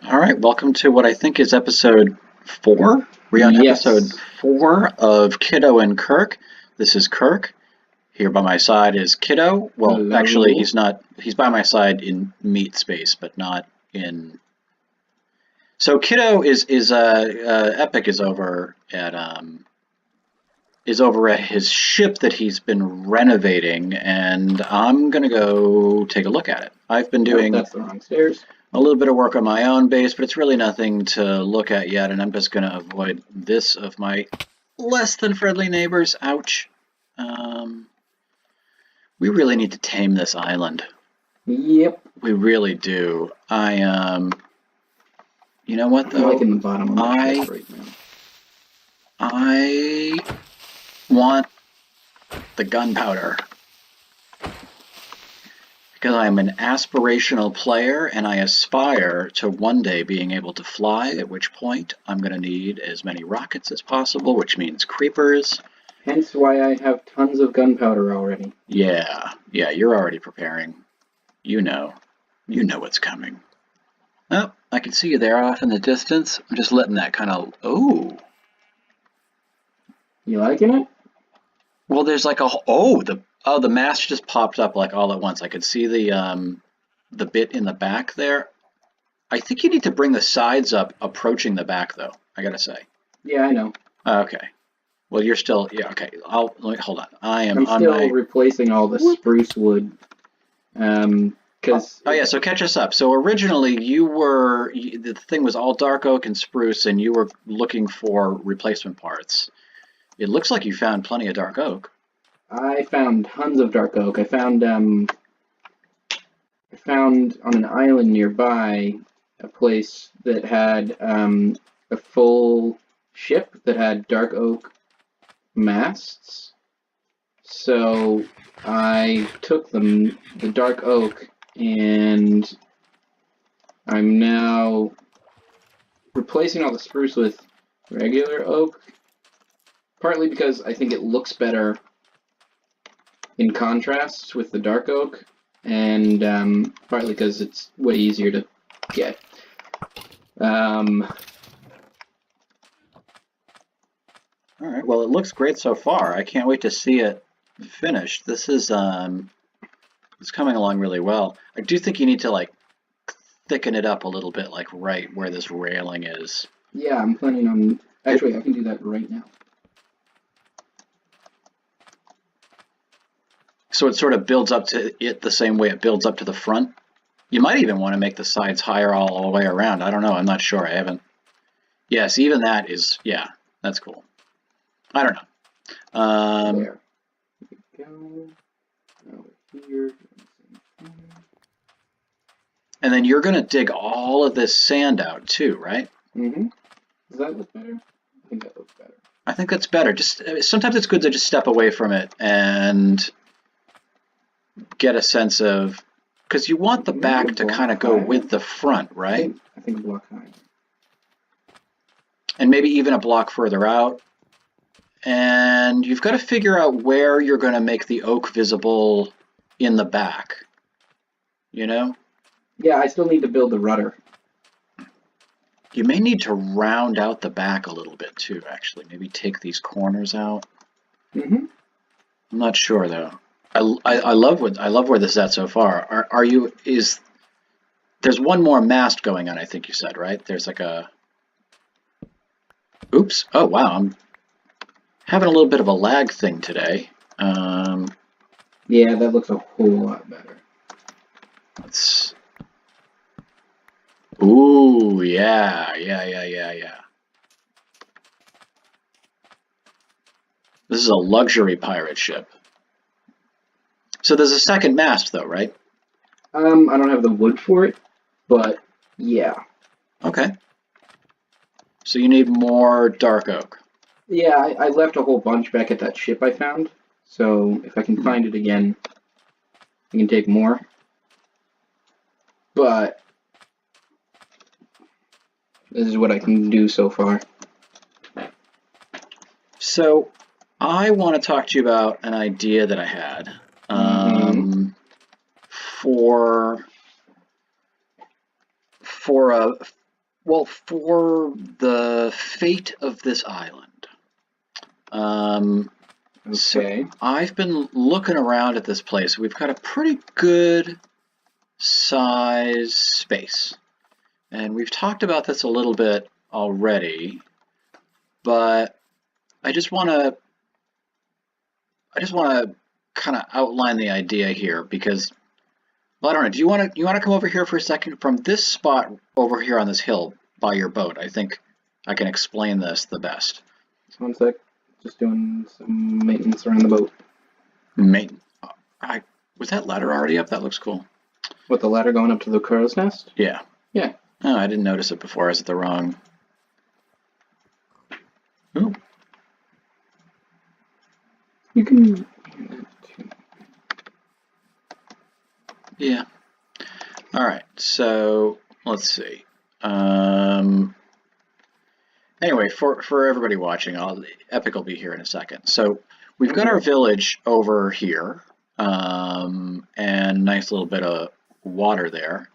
All right, welcome to what I think is episode 4. We're on episode Yes. 4 of Qiddo and Qirq. This is Qirq. Here by my side is Qiddo. Well, actually, Hello. he's by my side in meat space, but not in. So Qiddo is Epic is over at his ship that he's been renovating, and I'm gonna go take a look at it. I've been Nope, doing that's the wrong stairs. a little bit of work on my own base, but it's really nothing to look at yet, and I'm just going to avoid this of my less than friendly neighbors. Ouch. We really need to tame this island. Yep. We really do. You know what I'm though? like in the bottom of my ship right now. I want the gunpowder. Because I'm an aspirational player and I aspire to one day being able to fly, at which point I'm going to need as many rockets as possible, which means creepers. Hence why I have tons of gunpowder already. Yeah, you're already preparing. You know what's coming. Oh, I can see you there off in the distance. I'm just letting that kind of, oh. You liking it? Well, there's like the mast just popped up like all at once. I could see the bit in the back there. I think you need to bring the sides up approaching the back though, I gotta say. Yeah, I know. Okay. Well, you're still, yeah, okay. Hold on. I'm on still my, replacing all the spruce wood. Because oh yeah, so catch us up. So originally the thing was all dark oak and spruce and you were looking for replacement parts. It looks like you found plenty of dark oak. I found tons of dark oak. I found on an island nearby a place that had a full ship that had dark oak masts. So I took the dark oak and I'm now replacing all the spruce with regular oak, partly because I think it looks better in contrast with the dark oak, and partly because it's way easier to get. All right. Well, it looks great so far. I can't wait to see it finished. This is it's coming along really well. I do think you need to like thicken it up a little bit, like right where this railing is. Yeah, I'm planning on. Actually, I can do that right now. So it sort of builds up to it the same way it builds up to the front. You might even want to make the sides higher all the way around. I don't know. I'm not sure. I haven't. Yes, even that is, yeah, that's cool. I don't know. There. Here we go. Over here. And then you're going to dig all of this sand out too, right? Mm-hmm. Does that look better? I think that looks better. I think that's better. Just sometimes it's good to just step away from it and get a sense of, because you want the back to kind of go with the front, right? I think a block high. And maybe even a block further out. And you've got to figure out where you're going to make the oak visible in the back. You know? Yeah, I still need to build the rudder. You may need to round out the back a little bit too, actually. Maybe take these corners out. Mm-hmm. I'm not sure though. I love where this is at so far. There's one more mast going on, I think you said, right? There's like a, oops. Oh wow, I'm having a little bit of a lag thing today. Yeah, that looks a whole lot better. Let's, ooh, yeah. This is a luxury pirate ship. So there's a second mast though, right? I don't have the wood for it, but yeah. Okay. So you need more dark oak. Yeah, I left a whole bunch back at that ship I found, so if I can find it again, I can take more. But this is what I can do so far. So I want to talk to you about an idea that I had for Well, for the fate of this island, so Okay. I've been looking around at this place. We've got a pretty good size space, and we've talked about this a little bit already, but I just want to kind of outline the idea here because, well, I don't know. Do you want to come over here for a second from this spot over here on this hill by your boat? I think I can explain this the best. One sec. Just doing some maintenance around the boat. Main. Was that ladder already up? That looks cool. With the ladder going up to the crow's nest? Yeah. Yeah. Oh, I didn't notice it before. I was at the wrong. Ooh. You can. Yeah. All right. So let's see. Anyway, for everybody watching, Epic will be here in a second. So we've got our village over here, and nice little bit of water there.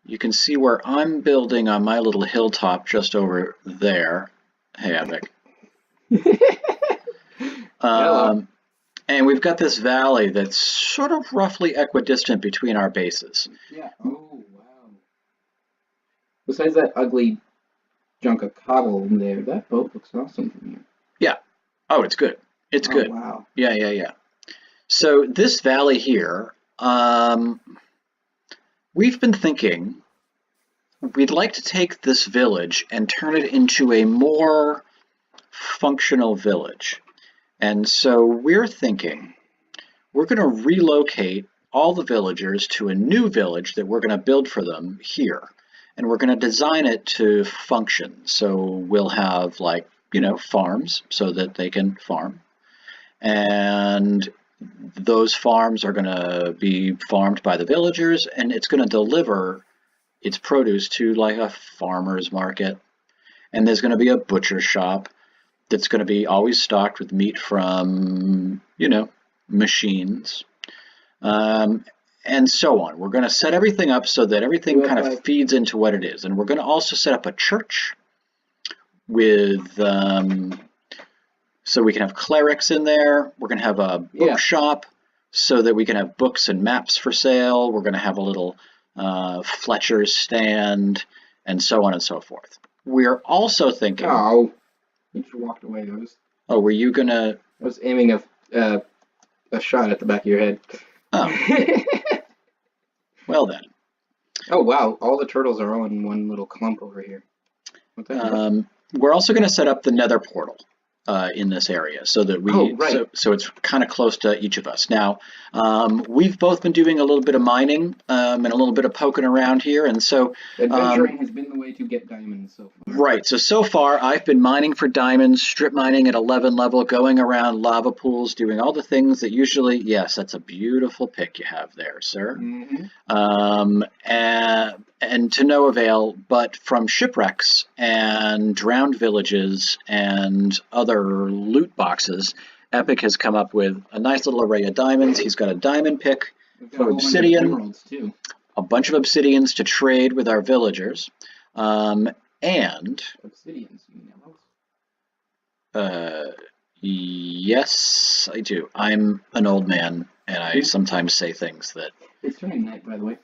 You can see where I'm building on my little hilltop just over there. Hey, Epic. Hello. And we've got this valley that's sort of roughly equidistant between our bases. Yeah. Oh, wow. Besides that ugly chunk of cobble in there, that boat looks awesome from here. Yeah. Oh, it's good. It's good. Wow. Yeah. So this valley here, we've been thinking we'd like to take this village and turn it into a more functional village. And so we're thinking we're going to relocate all the villagers to a new village that we're going to build for them here. And we're going to design it to function. So we'll have, like, farms so that they can farm. And those farms are going to be farmed by the villagers, and it's going to deliver its produce to, like, a farmer's market. And there's going to be a butcher shop that's going to be always stocked with meat from, machines, and so on. We're going to set everything up so that everything kind of feeds into what it is. And we're going to also set up a church with, so we can have clerics in there. We're going to have a bookshop so that we can have books and maps for sale. We're going to have a little Fletcher's stand, and so on and so forth. We're also thinking... Oh, you just walked away. Oh, were you going to... I was aiming a shot at the back of your head. Oh. Well then. Oh, wow. All the turtles are all in one little clump over here. We're also going to set up the Nether portal in this area so that we so it's kind of close to each of us. Now, we've both been doing a little bit of mining and a little bit of poking around here, and so adventuring has been the way to get diamonds so far. Right. So far I've been mining for diamonds, strip mining at 11 level, going around lava pools, doing all the things that usually... Yes, that's a beautiful pick you have there, sir. Mm-hmm. And to no avail, but from shipwrecks and drowned villages and other loot boxes, Epic has come up with a nice little array of diamonds. He's got a diamond pick for obsidian, a bunch of obsidians to trade with our villagers, and obsidians, you know. Yes, I do. I'm an old man, and I sometimes say things that... It's turning night, by the way.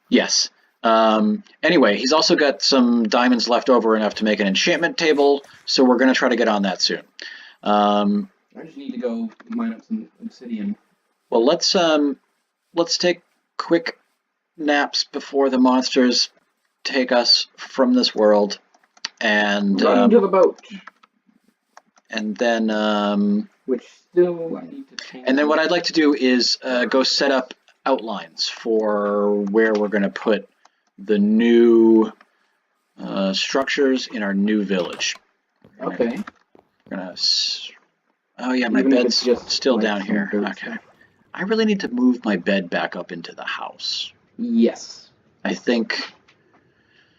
Yes. Anyway, he's also got some diamonds left over enough to make an enchantment table, so we're going to try to get on that soon. I just need to go mine up some obsidian. Well, let's take quick naps before the monsters take us from this world, and run to the boat. And then which still I need to change. And then what I'd like to do is go set up outlines for where we're going to put the new structures in our new village. Okay. We're gonna... Oh yeah, my bed's just still down here. Okay. I really need to move my bed back up into the house. Yes. I think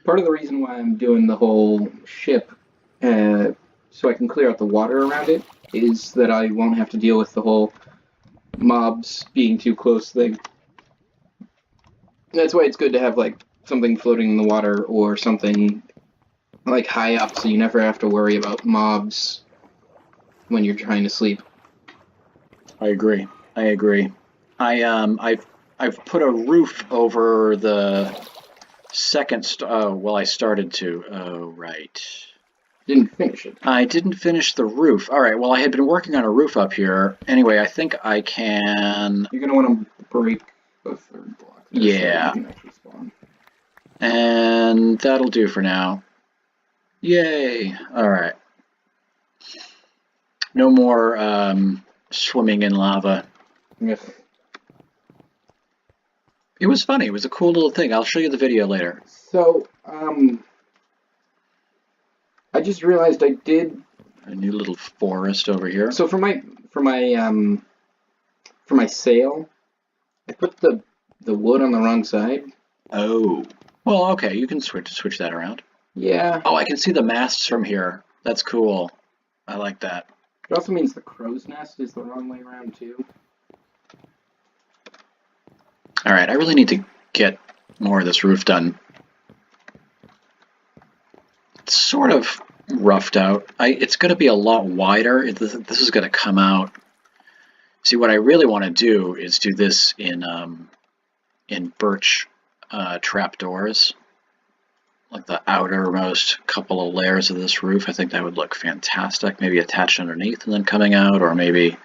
part of the reason why I'm doing the whole ship so I can clear out the water around it is that I won't have to deal with the whole mobs being too close thing. That's why it's good to have, like, something floating in the water or something like high up, so you never have to worry about mobs when you're trying to sleep. I agree. I agree. I've put a roof over the second. Oh, well, I started to. Oh, right. Didn't finish it. I didn't finish the roof. All right. Well, I had been working on a roof up here. Anyway, I think I can. You're gonna want to break the third block. Yeah. So you can actually spawn. And that'll do for now. Yay! All right. No more swimming in lava. Yes. It was funny. It was a cool little thing. I'll show you the video later. So, I just realized I did. A new little forest over here. So for my sail, I put the wood on the wrong side. Oh. Well, okay. You can switch that around. Yeah. Oh, I can see the masts from here. That's cool. I like that. It also means the crow's nest is the wrong way around too. All right. I really need to get more of this roof done. It's sort of roughed out. It's going to be a lot wider. This is going to come out. See, what I really want to do is do this in birch trapdoors, like the outermost couple of layers of this roof. I think that would look fantastic. Maybe attached underneath and then coming out, or maybe,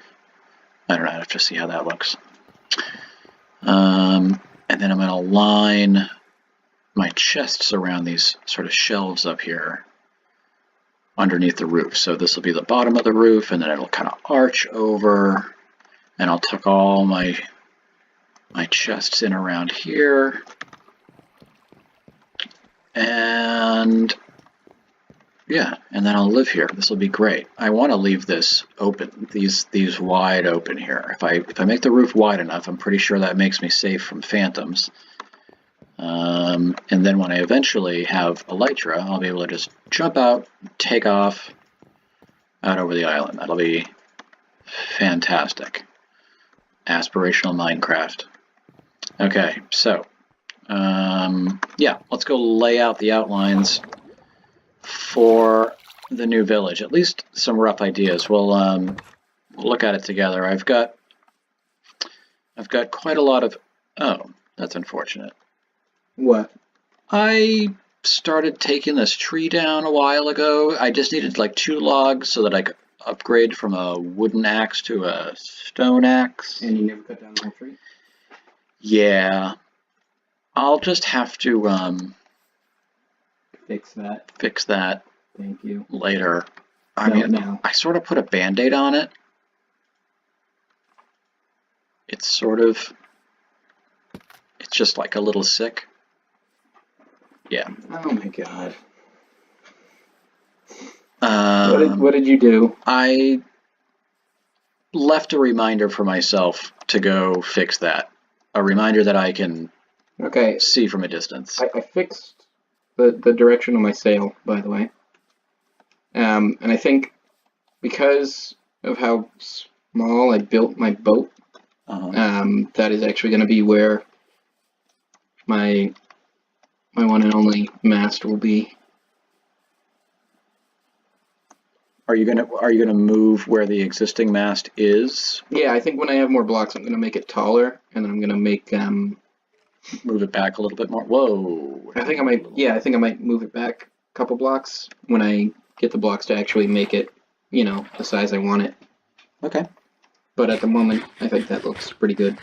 I don't know, I have to see how that looks. And then I'm going to line my chests around these sort of shelves up here underneath the roof. So this will be the bottom of the roof, and then it'll kind of arch over, and I'll tuck all my chests in around here. And yeah, and then I'll live here. This will be great. I want to leave this open, these wide open here. If I make the roof wide enough, I'm pretty sure that makes me safe from phantoms. And then when I eventually have elytra, I'll be able to just jump out, take off out over the island. That'll be fantastic. Aspirational Minecraft. Okay, so yeah, let's go lay out the outlines for the new village. At least some rough ideas. We'll look at it together. I've got quite a lot of. Oh, that's unfortunate. What? I started taking this tree down a while ago. I just needed like 2 logs so that I could upgrade from a wooden axe to a stone axe. And you never cut down the whole tree? Yeah. I'll just have to Fix that. fix that Thank you. later. No. I sort of put a band-aid on it. It's just like a little sick. Yeah. Oh my god. What did you do? I left a reminder for myself to go fix that. A reminder that I can see from a distance. I fixed the direction of my sail, by the way. And I think because of how small I built my boat, that is actually going to be where my one and only mast will be. Are you gonna move where the existing mast is? Yeah, I think when I have more blocks, I'm gonna make it taller, and then I'm gonna make move it back a little bit more. Whoa! I think I might. Yeah, I think I might move it back a couple blocks when I get the blocks to actually make it, the size I want it. Okay. But at the moment, I think that looks pretty good.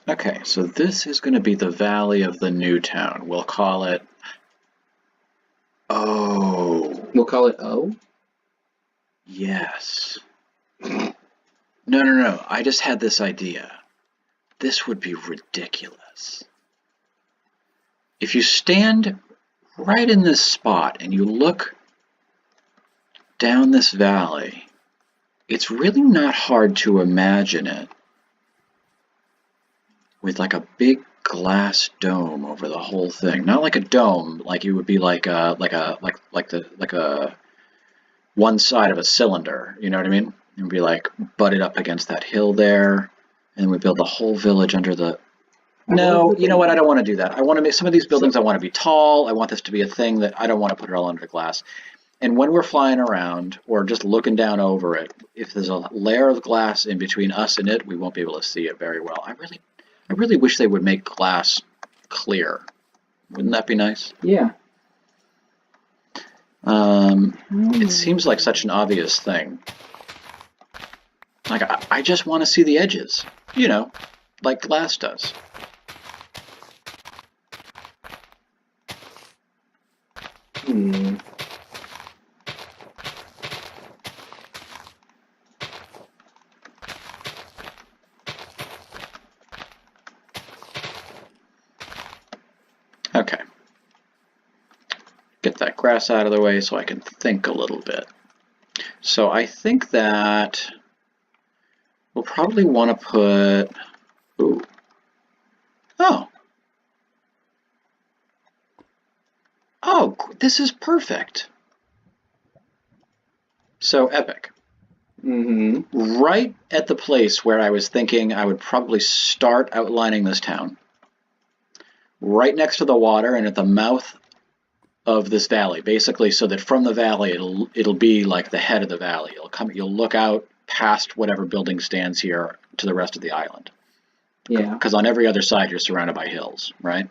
Okay, so this is going to be the Valley of the New Town. We'll call it. Oh. We'll call it O? Yes. No. I just had this idea. This would be ridiculous. If you stand right in this spot and you look down this valley, it's really not hard to imagine it with like a big glass dome over the whole thing. Not like a dome, like it would be like a one side of a cylinder. You know what I mean? It would be like butted up against that hill there, and we build the whole village under the No, you know what? I don't want to do that. I want to make some of these buildings, I want to be tall. I want this to be a thing that I don't want to put it all under glass. And when we're flying around or just looking down over it, if there's a layer of glass in between us and it, we won't be able to see it very well. I really wish they would make glass clear. Wouldn't that be nice? Yeah. It seems like such an obvious thing. Like, I just want to see the edges, you know, like glass does. Okay. Get that grass out of the way so I can think a little bit. So I think that we'll probably want to put, ooh, oh, this is perfect. So Epic. Right at the place where I was thinking I would probably start outlining this town. Right next to the water and at the mouth of this valley, basically, so that from the valley it'll be like the head of the valley. You'll look out past whatever building stands here to the rest of the island. Yeah. Because on every other side you're surrounded by hills, right?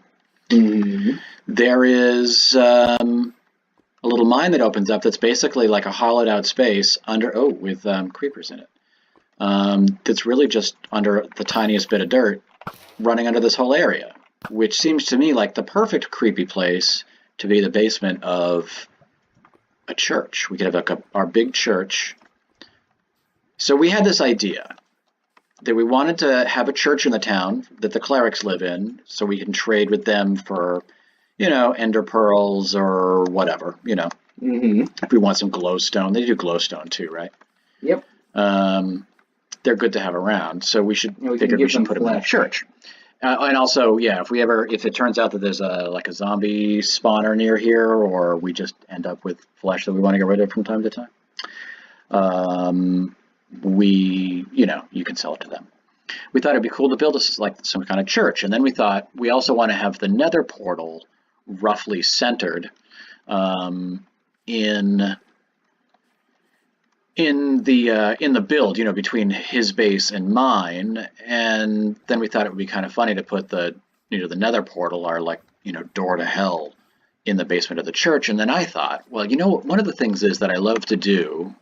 Mm-hmm. There is a little mine that opens up that's basically like a hollowed out space with creepers in it. That's really just under the tiniest bit of dirt running under this whole area, which seems to me like the perfect creepy place to be the basement of a church. We could have our big church. So we had this idea that we wanted to have a church in the town that the clerics live in, so we can trade with them for, ender pearls or whatever, If we want some glowstone. They do glowstone too, right? Yep. They're good to have around, so we should we should put them in a flesh. church. And also, yeah, if it turns out that there's a zombie spawner near here, or we just end up with flesh that we want to get rid of from time to time, you can sell it to them. We thought it'd be cool to build some kind of church, and then we thought we also want to have the Nether portal roughly centered in the build, between his base and mine. And then we thought it would be kind of funny to put the Nether portal, our door to hell, in the basement of the church. And then I thought, well, one of the things is that I love to do,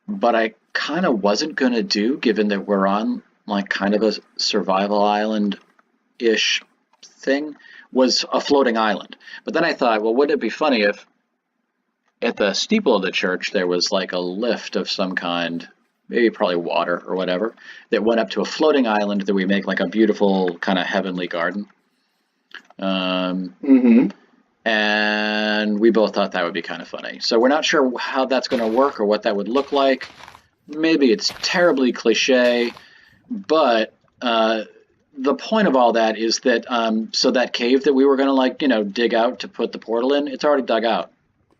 but I kind of wasn't going to do, given that we're on kind of a survival island-ish thing, was a floating island. But then I thought, well, wouldn't it be funny if at the steeple of the church there was a lift of some kind, maybe probably water or whatever, that went up to a floating island that we make a beautiful kind of heavenly garden. And we both thought that would be kind of funny. So we're not sure how that's going to work or what that would look like. Maybe it's terribly cliche, but the point of all that is that so that cave that we were going to dig out to put the portal in, it's already dug out.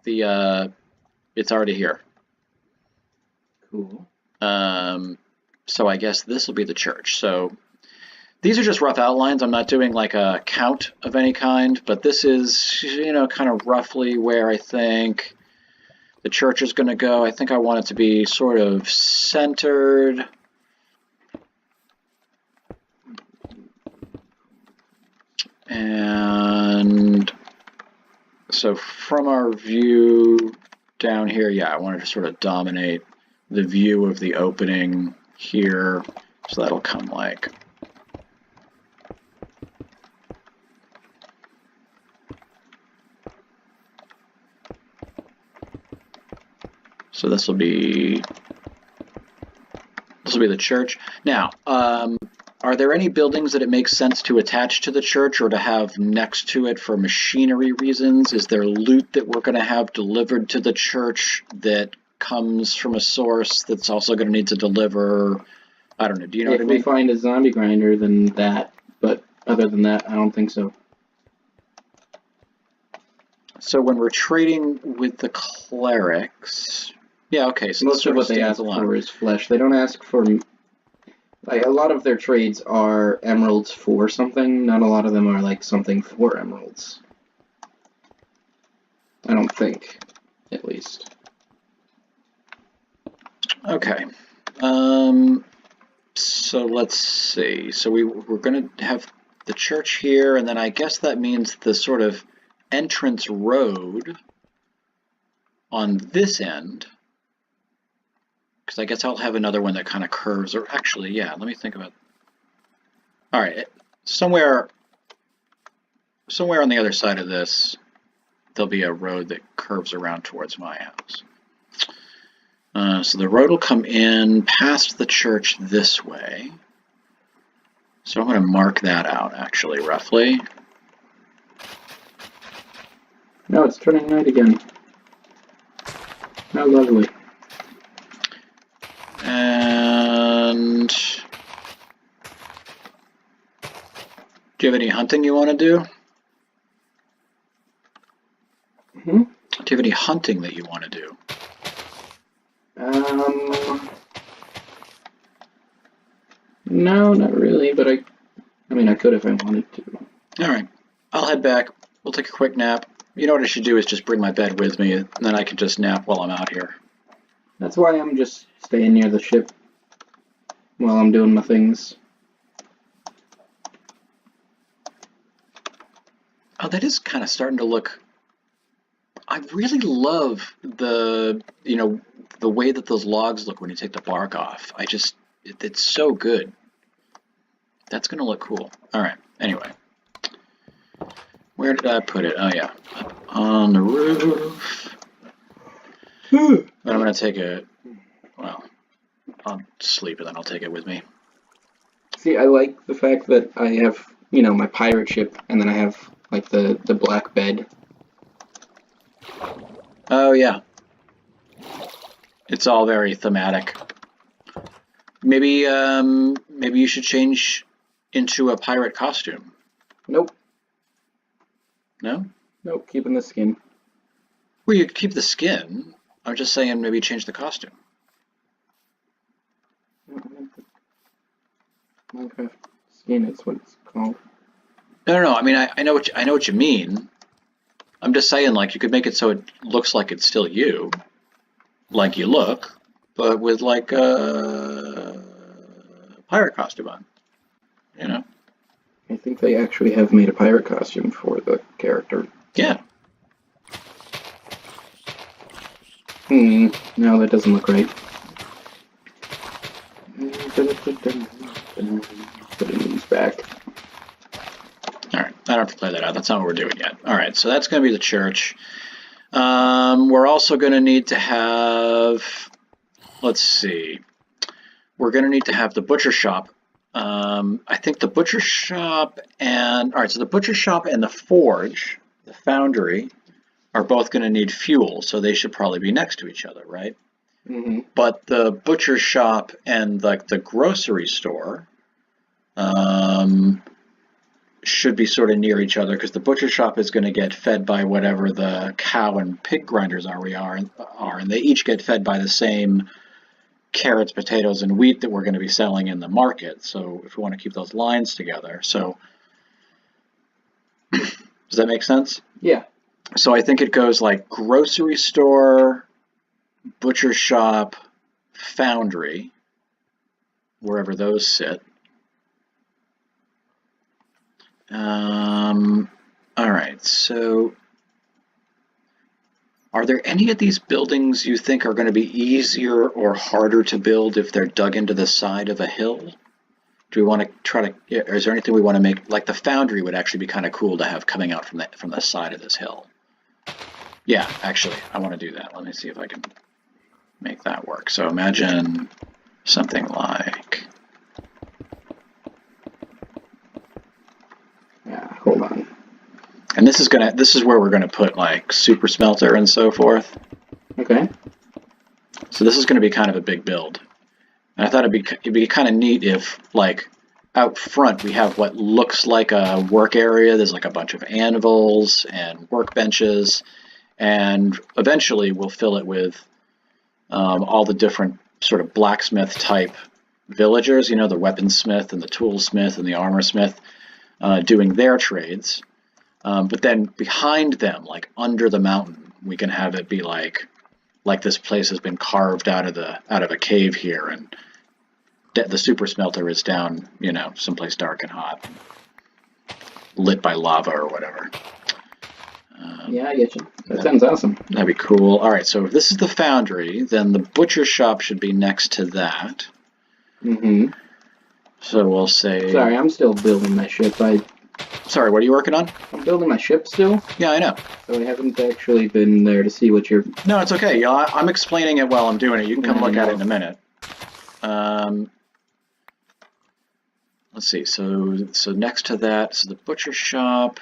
It's already here. Cool. So I guess this will be the church. So these are just rough outlines. I'm not doing a count of any kind, but this is, kind of roughly where I think the church is going to go. I think I want it to be sort of centered. And so from our view down here, yeah, I wanted to sort of dominate the view of the opening here. So that'll come so this will be the church. Now, are there any buildings that it makes sense to attach to the church or to have next to it for machinery reasons? Is there loot that we're going to have delivered to the church that comes from a source that's also going to need to deliver? I don't know. Do you know what I mean? If we find a zombie grinder, then that. But other than that, I don't think so. So when we're trading with the clerics, yeah, okay. So most of what they ask for is flesh. They don't ask for. Like, a lot of their trades are emeralds for something. Not a lot of them are like something for emeralds. I don't think, at least. Okay. So let's see. So we're going to have the church here, and then I guess that means the sort of entrance road on this end. Because I guess I'll have another one that kind of curves, or actually, yeah, let me think about. All right, somewhere on the other side of this, there'll be a road that curves around towards my house. So the road will come in past the church this way. So I'm going to mark that out, actually, roughly. No, it's turning night again. How lovely. And do you have any hunting you want to do? Mm-hmm. Do you have any hunting that you want to do? No, not really, but I mean, I could if I wanted to. All right, I'll head back. We'll take a quick nap. You know what I should do is just bring my bed with me, and then I can just nap while I'm out here. That's why I'm just staying near the ship while I'm doing my things. Oh, that is kind of starting to look. I really love the way that those logs look when you take the bark off. It's so good. That's gonna look cool. All right. Anyway, where did I put it? Oh yeah, up on the roof. But I'm gonna take it. Well, I'll sleep and then I'll take it with me. See, I like the fact that I have, my pirate ship, and then I have like the black bed. Oh yeah, it's all very thematic. Maybe you should change into a pirate costume. Nope. No? Nope, keeping the skin. Well, you keep the skin. I'm just saying maybe change the costume. Minecraft skin is what it's called. No. I mean, I know what you mean. I'm just saying, like, you could make it so it looks like it's still you, like you look, but with like a pirate costume on. You know? I think they actually have made a pirate costume for the character. Yeah. No, that doesn't look right. Put these back. Alright, I don't have to play that out. That's not what we're doing yet. Alright, so that's going to be the church. We're also going to need to have, let's see, we're going to need to have the butcher shop. I think the butcher shop and, alright, so the butcher shop and the forge, the foundry, are both going to need fuel, so they should probably be next to each other, right? Mm-hmm. But the butcher shop and like the grocery store should be sort of near each other, because the butcher shop is going to get fed by whatever the cow and pig grinders are, and they each get fed by the same carrots, potatoes, and wheat that we're going to be selling in the market. So if we want to keep those lines together, so does that make sense? Yeah. So I think it goes like grocery store, butcher shop, foundry, wherever those sit. All right, so are there any of these buildings you think are going to be easier or harder to build if they're dug into the side of a hill? Do we want to try to, or is there anything we want to make, like the foundry would actually be kind of cool to have coming out from the side of this hill? Yeah, actually, I want to do that. Let me see if I can make that work. So imagine something like, Yeah, hold on. and this is where we're gonna put like super smelter and so forth. Okay. So this is gonna be kind of a big build. And I thought it'd be kind of neat if, like, out front we have what looks like a work area. There's like a bunch of anvils and workbenches, and eventually we'll fill it with all the different sort of blacksmith type villagers, you know, the weaponsmith and the toolsmith and the armorsmith, doing their trades. But then behind them, like under the mountain, we can have it be like this place has been carved out of a cave here, and the super smelter is down, you know, someplace dark and hot, lit by lava or whatever. Yeah, I get you. That sounds awesome. That'd be cool. All right, so if this is the foundry, then the butcher shop should be next to that. Mm-hmm. So we'll say... Sorry, I'm still building my ship. Sorry, what are you working on? I'm building my ship still. Yeah, I know. So I haven't actually been there to see what you're... No, it's okay. I'm explaining it while I'm doing it. You can come look at it in a minute. Let's see. So next to that, so the butcher shop...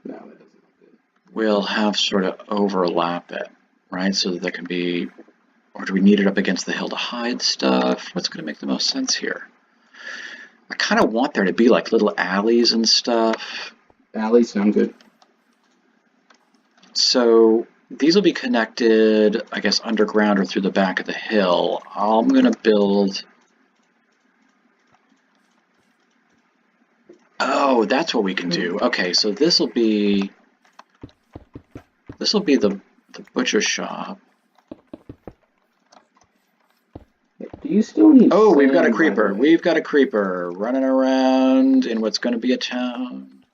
No, that doesn't look good. We'll have sort of overlap it, right? So that there can be... Or do we need it up against the hill to hide stuff? What's going to make the most sense here? I kind of want there to be like little alleys and stuff. Alleys sound good. So these will be connected, I guess, underground or through the back of the hill. I'm going to build... Oh, that's what we can do. Okay, so this will be the butcher shop. Do you still need... Oh, we've got a creeper. We've got a creeper running around in what's going to be a town.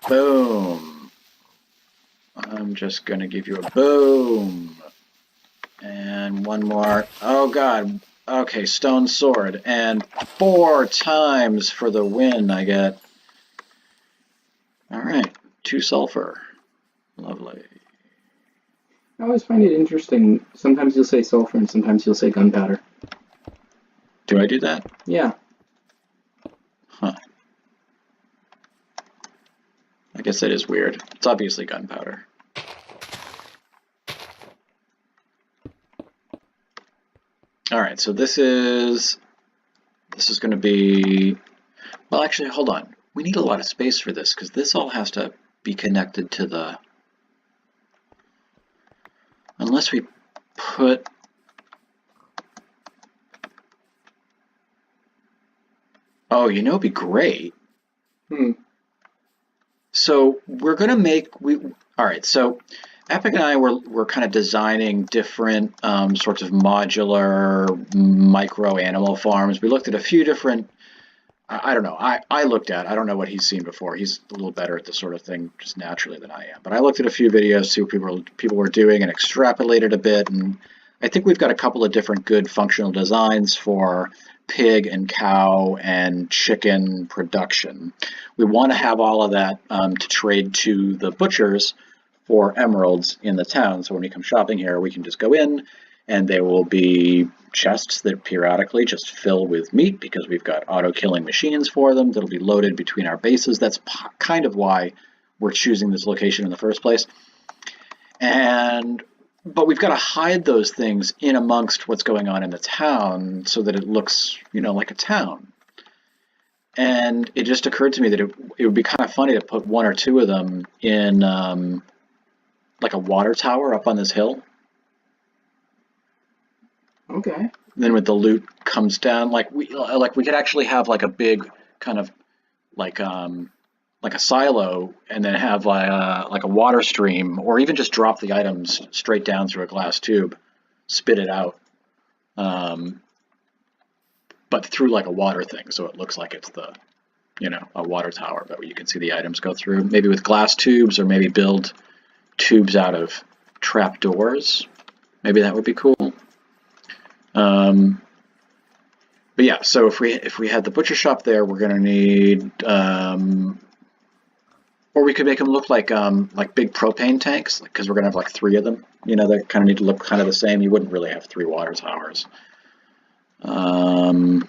Boom. I'm just going to give you a boom. And one more. Oh, God. Okay, stone sword. And 4 times for the win I get. All right, 2 sulfur. Lovely. I always find it interesting. Sometimes you'll say sulfur and sometimes you'll say gunpowder. Do I do that? Yeah. Huh. I guess that is weird. It's obviously gunpowder. All right, so this is going to be... Well, actually, hold on. We need a lot of space for this because this all has to be connected to the... Unless we put... Oh, you know, it'd be great. So we're going to make... All right, so Epic and I were kind of designing different sorts of modular micro animal farms. We looked at a few different... I don't know. I looked at... I don't know what he's seen before. He's a little better at this sort of thing just naturally than I am. But I looked at a few videos, see what people were doing, and extrapolated a bit. And I think we've got a couple of different good functional designs for pig and cow and chicken production. We want to have all of that to trade to the butchers for emeralds in the town. So when we come shopping here, we can just go in and there will be chests that periodically just fill with meat because we've got auto-killing machines for them that'll be loaded between our bases. That's kind of why we're choosing this location in the first place. But we've got to hide those things in amongst what's going on in the town so that it looks, you know, like a town. And it just occurred to me that it would be kind of funny to put 1 or 2 of them in like a water tower up on this hill. Okay. Then when the loot comes down, like we could actually have like a big kind of like a silo, and then have like a water stream, or even just drop the items straight down through a glass tube, spit it out, but through like a water thing, so it looks like it's a water tower, but you can see the items go through. Maybe with glass tubes, or maybe build tubes out of trap doors. Maybe that would be cool. But yeah, so if we had the butcher shop there, we're gonna need, or we could make them look like big propane tanks, because we're gonna have like 3 of them. You know, they kind of need to look kind of the same. You wouldn't really have 3 water towers. Uh-oh.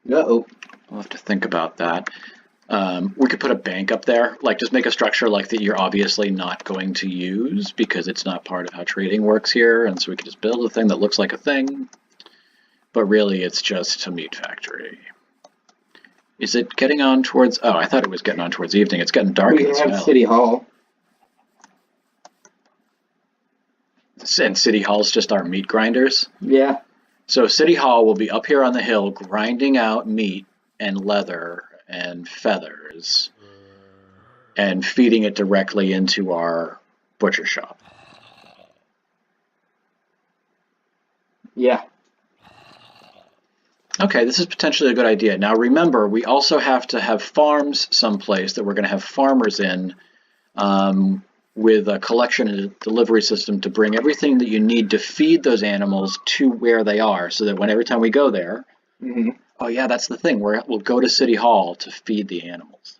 We'll have to think about that. We could put a bank up there, like just make a structure like that you're obviously not going to use because it's not part of how trading works here, and so we could just build a thing that looks like a thing, but really it's just a meat factory. Is it getting on towards... Oh, I thought it was getting on towards evening. It's getting dark as well. We have City Hall. And City Hall's just our meat grinders. Yeah. So City Hall will be up here on the hill grinding out meat and leather and feathers and feeding it directly into our butcher shop. Yeah. Okay, this is potentially a good idea. Now remember, we also have to have farms someplace that we're going to have farmers in with a collection and delivery system to bring everything that you need to feed those animals to where they are, so that every time we go there, oh yeah, that's the thing, we'll go to City Hall to feed the animals.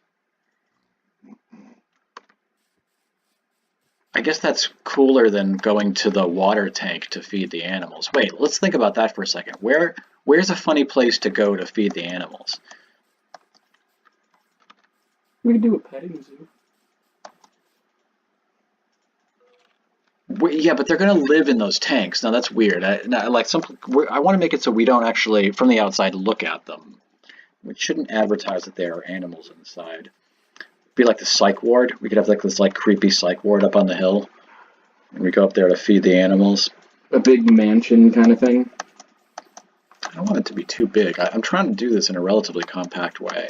I guess that's cooler than going to the water tank to feed the animals. Wait, let's think about that for a second. Where's a funny place to go to feed the animals? We could do a petting zoo. Yeah, but they're going to live in those tanks. Now that's weird. I want to make it so we don't actually, from the outside, look at them. We shouldn't advertise that there are animals inside. Be like the psych ward. We could have like this creepy psych ward up on the hill, and we go up there to feed the animals. A big mansion kind of thing. I don't want it to be too big. I'm trying to do this in a relatively compact way.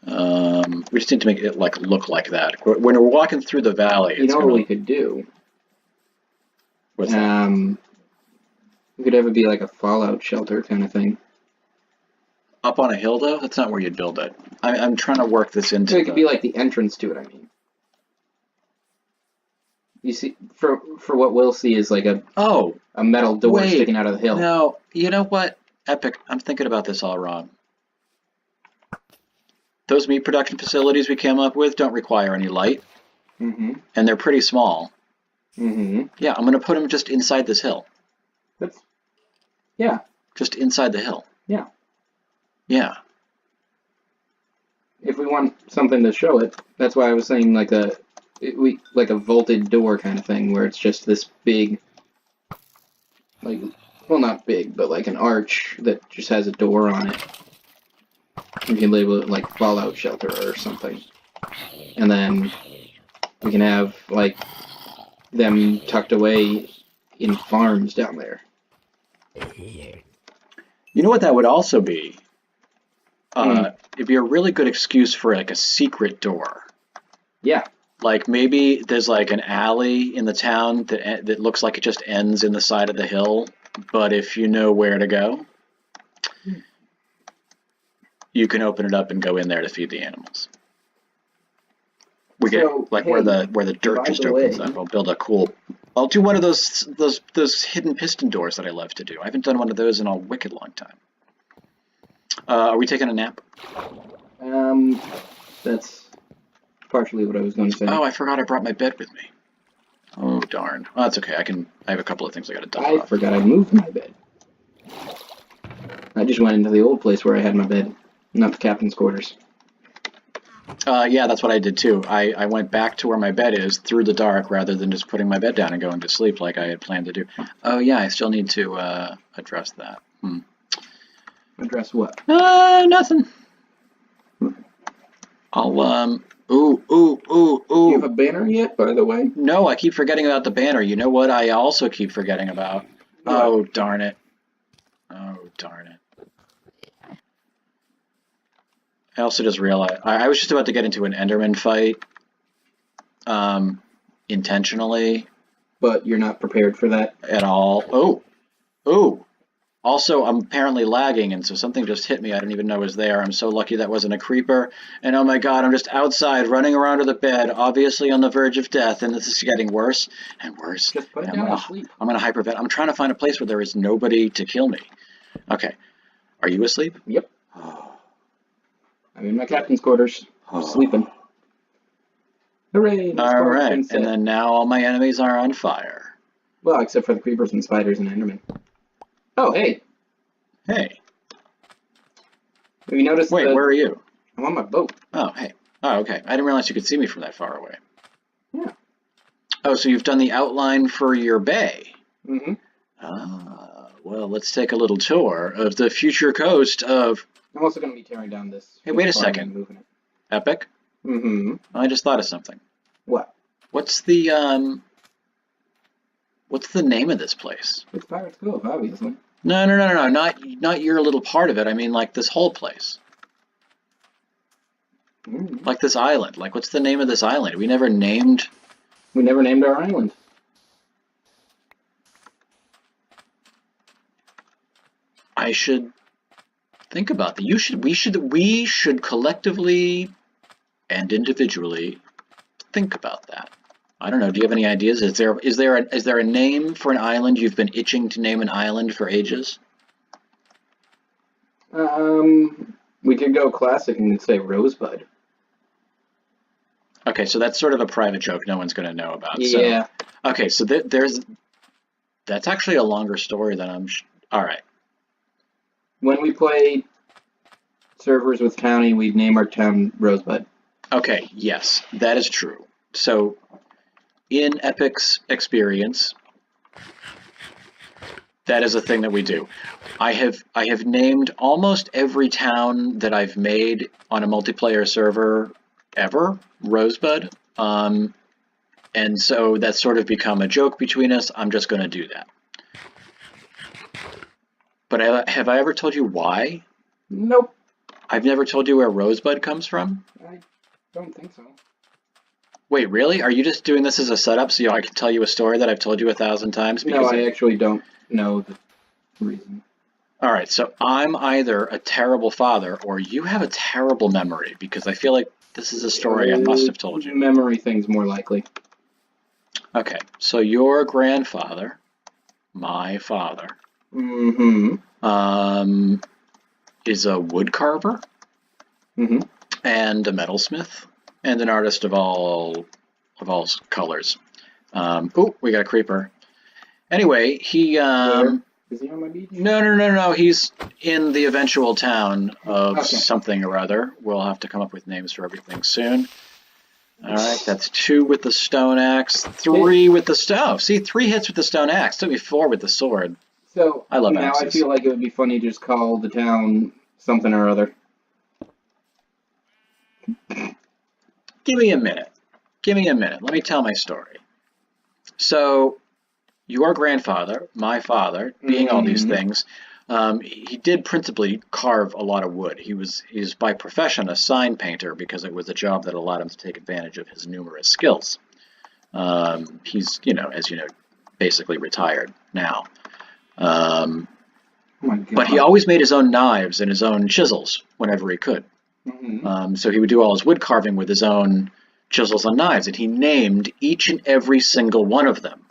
We just need to make it look like that. When we're walking through the valley, you know what we could do? What's that? We could have it be like a fallout shelter kind of thing. Up on a hill, though? That's not where you'd build it. I'm trying to work this into. So it could be like the entrance to it. I mean, you see, for what we'll see is like a metal door sticking out of the hill. No, you know what, Epic? I'm thinking about this all wrong. Those meat production facilities we came up with don't require any light, and they're pretty small. Yeah, I'm going to put them just inside this hill. Yeah. Just inside the hill. Yeah. Yeah. If we want something to show it, that's why I was saying like a vaulted door kind of thing, where it's just this big, well, not big, but like an arch that just has a door on it. We can label it like fallout shelter or something, and then we can have like them tucked away in farms down there. You know what that would also be? It'd be a really good excuse for like a secret door. Yeah. Like maybe there's like an alley in the town that looks like it just ends in the side of the hill, but if you know where to go, you can open it up and go in there to feed the animals. We get where the dirt just opens up. I'll build a cool. I'll do one of those hidden piston doors that I love to do. I haven't done one of those in a wicked long time. Are we taking a nap? That's partially what I was going to say. Oh, I forgot I brought my bed with me. Oh darn. Well, that's okay. I have a couple of things I got to dump off. I forgot I moved my bed. I just went into the old place where I had my bed, not the captain's quarters. Yeah, that's what I did too. I went back to where my bed is through the dark rather than just putting my bed down and going to sleep like I had planned to do. Oh yeah, I still need to address that. Address what? Nothing. I'll ooh. Do you have a banner yet, by the way? No, I keep forgetting about the banner. You know what I also keep forgetting about? What? Oh darn it. Oh darn it. I also just realized I was just about to get into an Enderman fight, intentionally. But you're not prepared for that at all. Oh. Also, I'm apparently lagging, and so something just hit me I didn't even know was there. I'm so lucky that wasn't a creeper. And oh my god, I'm just outside running around to the bed, obviously on the verge of death, and this is getting worse and worse. Just put it down and sleep. I'm gonna hypervent. I'm trying to find a place where there is nobody to kill me. Okay. Are you asleep? Yep. I'm in my captain's quarters, sleeping. Hooray! All right, and then now all my enemies are on fire. Well, except for the creepers and spiders and Endermen. Oh, hey! Hey. Have you noticed? Wait, where are you? I'm on my boat. Oh, hey. Oh, okay. I didn't realize you could see me from that far away. Yeah. Oh, so you've done the outline for your bay. Mm-hmm. Well, let's take a little tour of the future coast of... I'm also going to be tearing down this... Hey, wait a second. Moving it. Epic? Mm-hmm. I just thought of something. What? What's the, What's the name of this place? It's Pirates Cove, obviously. No, not your little part of it. I mean, like this whole place. Like this island. Like, what's the name of this island? We never named our island. I should think about that. We should collectively and individually think about that. I don't know. Do you have any ideas? Is there a name for an island? You've been itching to name an island for ages. We could go classic and say Rosebud. Okay, so that's sort of a private joke no one's going to know about. Yeah. So, okay, so that's actually a longer story than all right. When we play servers with Townie, we'd name our town Rosebud. Okay, yes, that is true. So, in Epic's experience, that is a thing that we do. I have named almost every town that I've made on a multiplayer server ever Rosebud, and so that's sort of become a joke between us. I'm just going to do that. But have I ever told you why? Nope. I've never told you where Rosebud comes from? I don't think so. Wait, really? Are you just doing this as a setup so I can tell you a story that I've told you 1,000 times? No, I actually don't know the reason. All right, so I'm either a terrible father or you have a terrible memory, because I feel like this is a story I must have told you. Memory thing's more likely. Okay, so your grandfather, my father, is a wood carver and a metalsmith and an artist of all colors. Oh, we got a creeper. Anyway, he is he on my beach? No. He's in the eventual town of something or other. We'll have to come up with names for everything soon. All right, that's 2 with the stone axe, 3 with the stone. See, 3 hits with the stone axe. Took me 4 with the sword. So I love now axes. I feel like it would be funny to just call the town something or other. Give me a minute. Let me tell my story. So, your grandfather, my father, being all these things, he did principally carve a lot of wood. He's by profession a sign painter because it was a job that allowed him to take advantage of his numerous skills. He's, as you know, basically retired now. But he always made his own knives and his own chisels whenever he could. So he would do all his wood carving with his own chisels and knives, and he named each and every single one of them.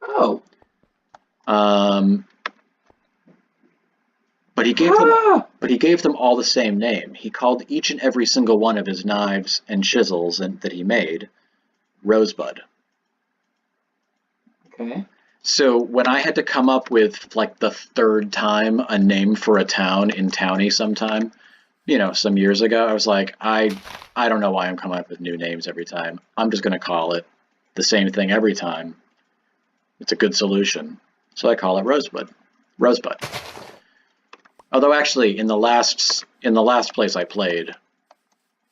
Oh. But he gave them all the same name. He called each and every single one of his knives and chisels that he made Rosebud. Okay. So when I had to come up with, like, the 3rd time a name for a town in Townie sometime, some years ago, I was like, I don't know why I'm coming up with new names every time. I'm just going to call it the same thing every time. It's a good solution. So I call it Rosebud. Although actually, in the last place I played,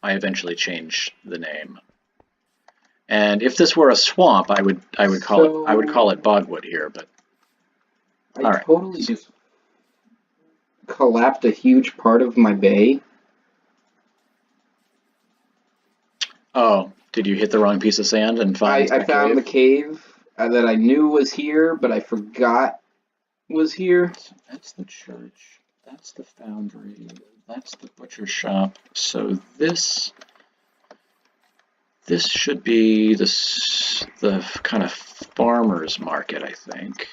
I eventually changed the name. And if this were a swamp, I would call it Bogwood here. But I totally just collapsed a huge part of my bay. Oh, did you hit the wrong piece of sand and find? I found the cave that I knew was here, but I forgot was here. So that's the church. That's the foundry. That's the butcher shop. So this should be the kind of farmer's market, I think.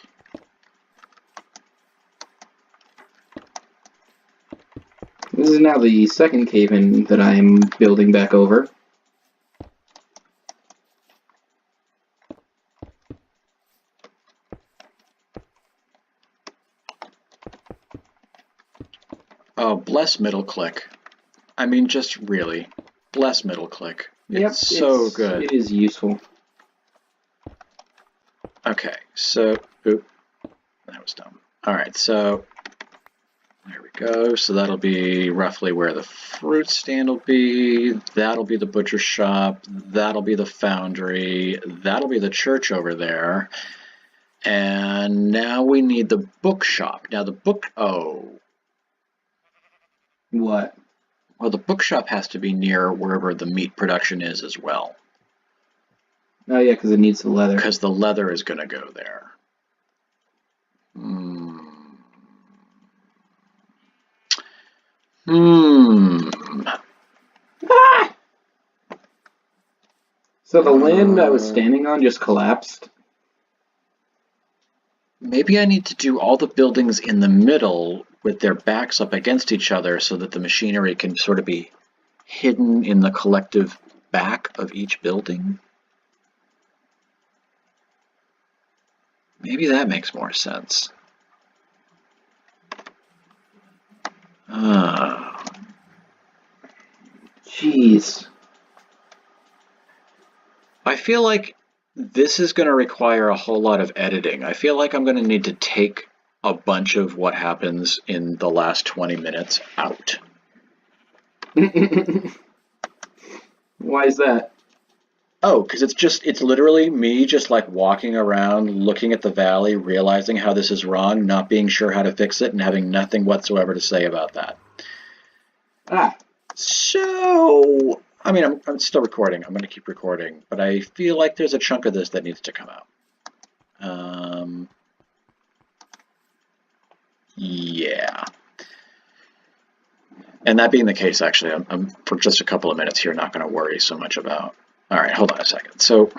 This is now the second cave-in that I'm building back over. Oh, bless middle click. I mean, just really, bless middle click. It's so good. It is useful. Okay, so, oop, that was dumb. All right, so there we go. So that'll be roughly where the fruit stand will be. That'll be the butcher shop. That'll be the foundry. That'll be the church over there. And now we need the bookshop. Now the book, oh. What? Well, the bookshop has to be near wherever the meat production is as well. Oh yeah, because it needs the leather. Because the leather is going to go there. Hmm. Ah! So the land I was standing on just collapsed? Maybe I need to do all the buildings in the middle with their backs up against each other so that the machinery can sort of be hidden in the collective back of each building. Maybe that makes more sense. Jeez. I feel like this is going to require a whole lot of editing. I feel like I'm going to need to take a bunch of what happens in the last 20 minutes out. Why is that? Oh, because it's literally me just like walking around, looking at the valley, realizing how this is wrong, not being sure how to fix it, and having nothing whatsoever to say about that. Ah. So, I mean, I'm still recording. I'm going to keep recording, but I feel like there's a chunk of this that needs to come out. Yeah. And that being the case, actually, I'm for just a couple of minutes here not going to worry so much about. All right, hold on a second. So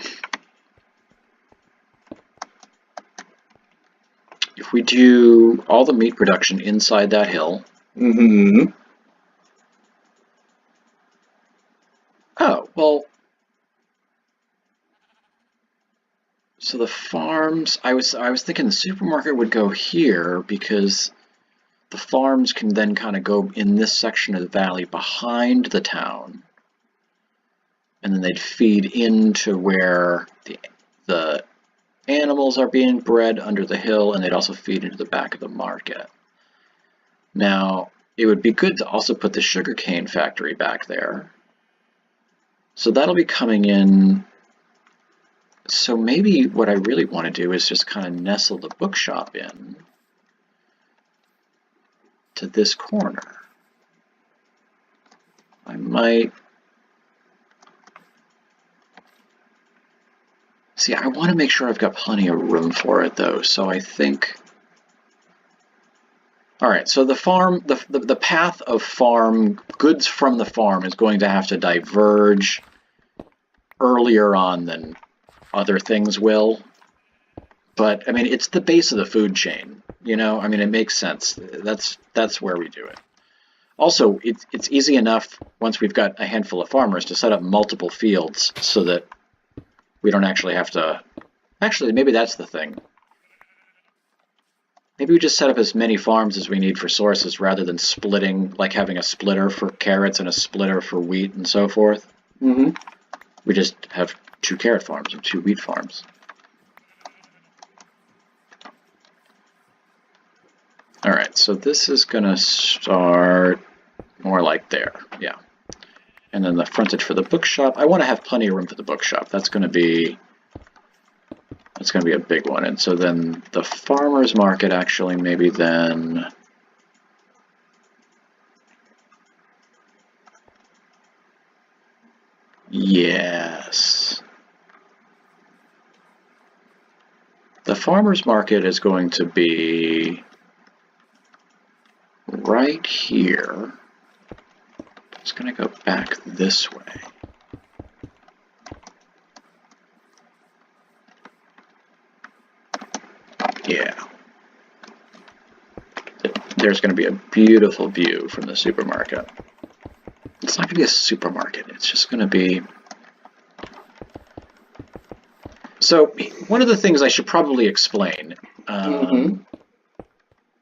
if we do all the meat production inside that hill. Mm-hmm. Oh, well. So the farms, I was thinking the supermarket would go here because the farms can then kind of go in this section of the valley behind the town. And then they'd feed into where the animals are being bred under the hill, and they'd also feed into the back of the market. Now, it would be good to also put the sugarcane factory back there. So that'll be coming in. So maybe what I really want to do is just kind of nestle the bookshop in to this corner. I might. See, I want to make sure I've got plenty of room for it though, so I think. All right, so the farm, the path of farm, goods from the farm is going to have to diverge earlier on than other things will. But I mean, it's the base of the food chain, you know? I mean, it makes sense. That's where we do it. Also, it's easy enough once we've got a handful of farmers to set up multiple fields so that we don't actually have to. Actually, maybe that's the thing. Maybe we just set up as many farms as we need for sources rather than splitting, like having a splitter for carrots and a splitter for wheat and so forth. Mm-hmm. We just have 2 carrot farms or 2 wheat farms. All right, so this is going to start more like there, yeah. And then the frontage for the bookshop. I want to have plenty of room for the bookshop. That's going to be a big one. And so then the farmer's market actually maybe then. Yes. The farmer's market is going to be right here. It's going to go back this way. Yeah. There's going to be a beautiful view from the supermarket. It's not going to be a supermarket. It's just going to be... So one of the things I should probably explain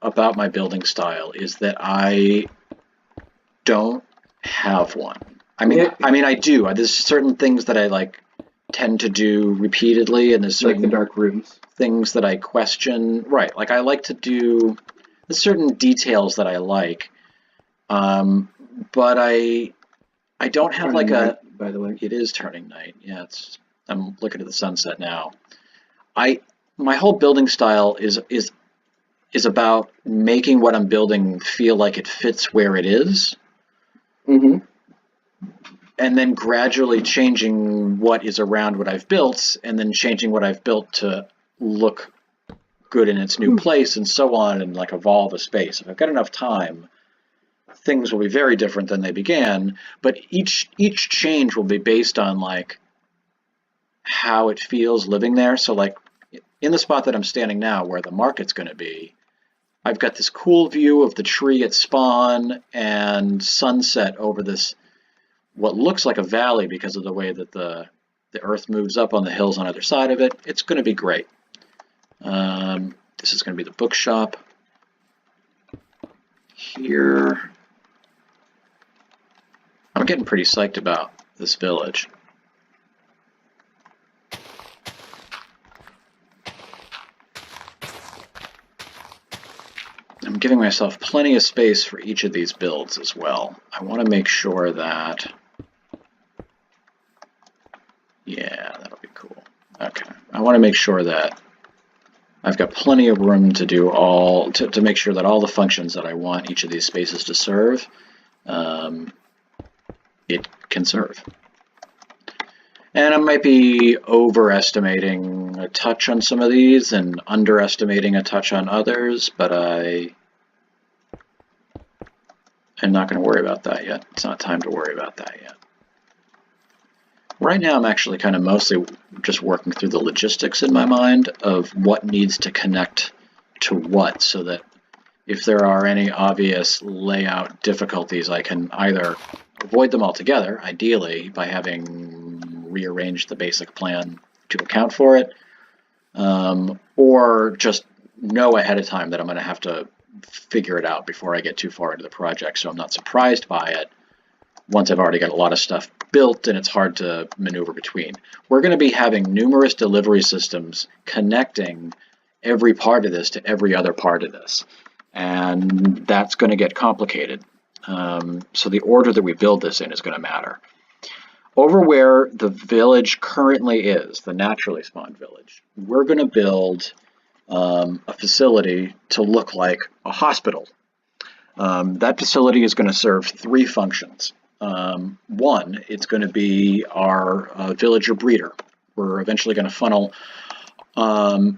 about my building style is that I don't have one. I mean, I do. There's certain things that I like tend to do repeatedly, and there's certain like the dark rooms things that I question. Right, like I like to do. There's certain details that I like, but I don't have like a. By the way, it is turning night. Yeah, I'm looking at the sunset now. I my whole building style is about making what I'm building feel like it fits where it is, Mm-hmm. and then gradually changing what is around what I've built, and then changing what I've built to look good in its new place, and so on, and like evolve a space. If I've got enough time, things will be very different than they began, but each change will be based on like how it feels living there. So like in the spot that I'm standing now, where the market's going to be, I've got this cool view of the tree at spawn and sunset over this what looks like a valley because of the way that the earth moves up on the hills on either side of it. It's going to be great. This is going to be the bookshop here. I'm getting pretty psyched about this village. I'm giving myself plenty of space for each of these builds as well. I want to make sure that, yeah, that'll be cool. Okay, I want to make sure that I've got plenty of room to do all, to make sure that all the functions that I want each of these spaces to serve, it can serve. And I might be overestimating a touch on some of these and underestimating a touch on others, but I'm not going to worry about that yet. It's not time to worry about that yet. Right now, I'm actually kind of mostly just working through the logistics in my mind of what needs to connect to what, so that if there are any obvious layout difficulties, I can either avoid them altogether, ideally by having rearranged the basic plan to account for it, or just know ahead of time that I'm going to have to figure it out before I get too far into the project, so I'm not surprised by it once I've already got a lot of stuff built and it's hard to maneuver between. We're going to be having numerous delivery systems connecting every part of this to every other part of this, and that's going to get complicated. So the order that we build this in is going to matter. Over where the village currently is, the naturally spawned village, we're going to build a facility to look like a hospital. That facility is going to serve three functions. One, it's going to be our villager breeder. We're eventually going to funnel all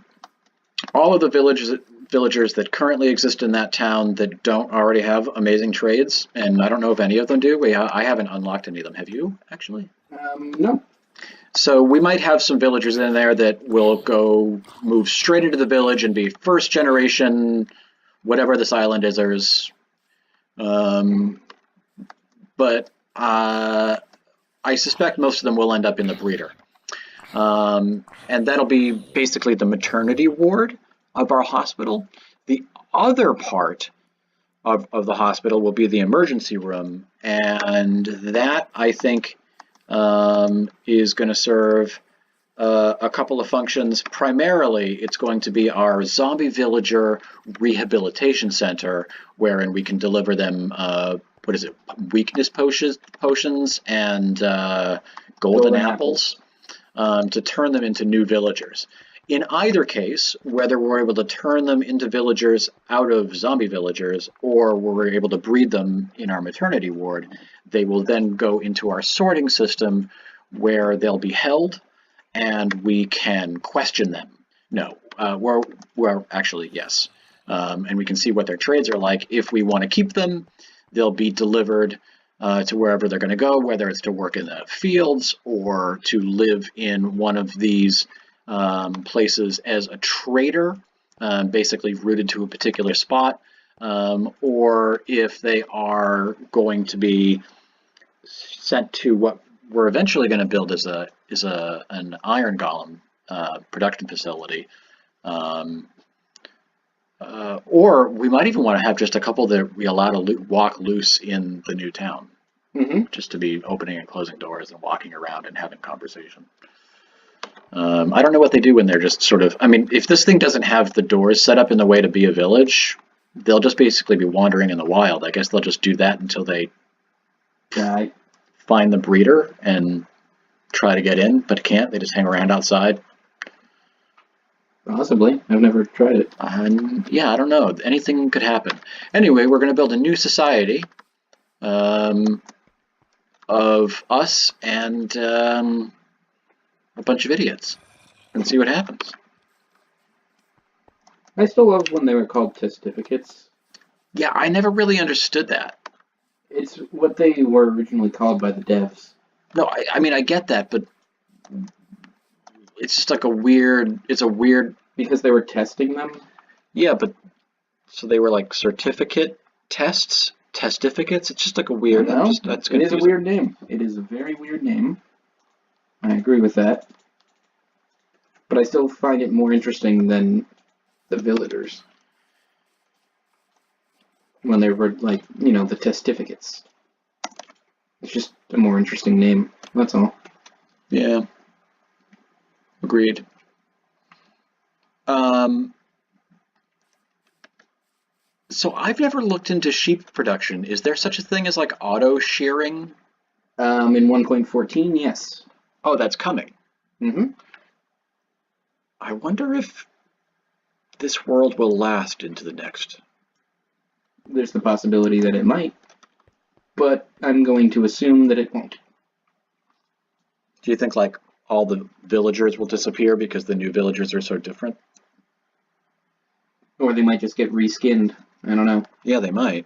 of the villagers that currently exist in that town that don't already have amazing trades, and I don't know if any of them do. I haven't unlocked any of them. Have you, actually? No. So we might have some villagers in there that will go move straight into the village and be first generation, whatever this island is. But I suspect most of them will end up in the breeder. And that'll be basically the maternity ward of our hospital. The other part of the hospital will be the emergency room, and that, I think, is going to serve a couple of functions. Primarily, it's going to be our zombie villager rehabilitation center, wherein we can deliver them, weakness potions and golden apples to turn them into new villagers. In either case, whether we're able to turn them into villagers out of zombie villagers, or we're able to breed them in our maternity ward, they will then go into our sorting system where they'll be held and we can question them. No, we're actually, yes. And we can see what their trades are like. If we want to keep them, they'll be delivered to wherever they're going to go, whether it's to work in the fields or to live in one of these places as a trader, basically rooted to a particular spot, or if they are going to be sent to what we're eventually going to build as an iron golem production facility, or we might even want to have just a couple that we allow to walk loose in the new town, just to be opening and closing doors and walking around and having conversation. I don't know what they do when they're just sort of, I mean, if this thing doesn't have the doors set up in the way to be a village, they'll just basically be wandering in the wild. I guess they'll just do that until they Die. Find the breeder and try to get in, but can't. They just hang around outside. Possibly. I've never tried it. Yeah, I don't know. Anything could happen. Anyway, we're going to build a new society of us and a bunch of idiots and see what happens. I still love when they were called testificates. Yeah, I never really understood that. It's what they were originally called by the devs. No, I mean, I get that, but it's just like it's a weird. Because they were testing them? Yeah, but, so they were like certificate tests? Testificates? It's just like a weird, that's it is a weird name. It is a very weird name. I agree with that. But I still find it more interesting than the villagers. When they were like, the testificates. It's just a more interesting name. That's all. Yeah. Agreed. So I've never looked into sheep production. Is there such a thing as like auto shearing? In 1.14, yes. Oh, that's coming. Mm-hmm. I wonder if this world will last into the next. There's the possibility that it might, but I'm going to assume that it won't. Do you think like all the villagers will disappear because the new villagers are so different? Or they might just get reskinned. I don't know. Yeah, they might.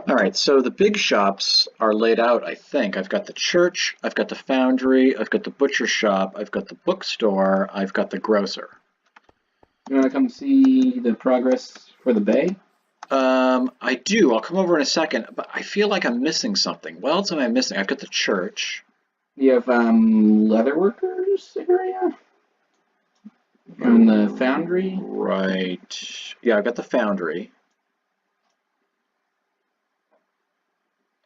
All right, so the big shops are laid out, I think. I've got the church, I've got the foundry, I've got the butcher shop, I've got the bookstore, I've got the grocer. You want to come see the progress for the bay? I do. I'll come over in a second, but I feel like I'm missing something. What else am I missing? I've got the church. You have leatherworkers area? And the foundry? Right. Yeah, I've got the foundry.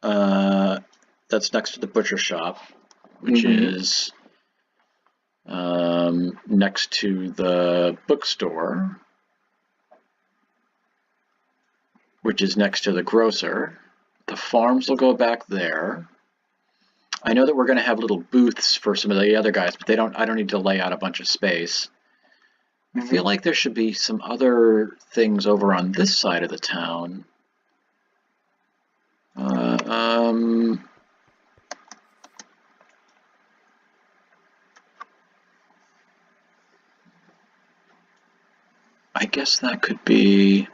That's next to the butcher shop, which is next to the bookstore, which is next to the grocer. The farms will go back there. I know that we're going to have little booths for some of the other guys, but I don't need to lay out a bunch of space. I feel like there should be some other things over on this side of the town. I guess that could be,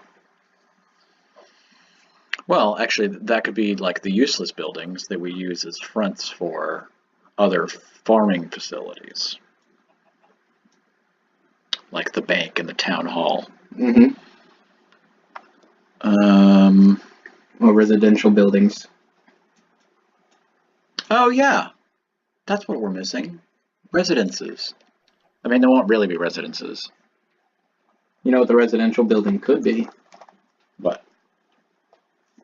well, actually, that could be like the useless buildings that we use as fronts for other farming facilities, like the bank and the town hall. Or residential buildings. Oh, yeah, that's what we're missing. Residences. I mean, there won't really be residences. You know what the residential building could be? What?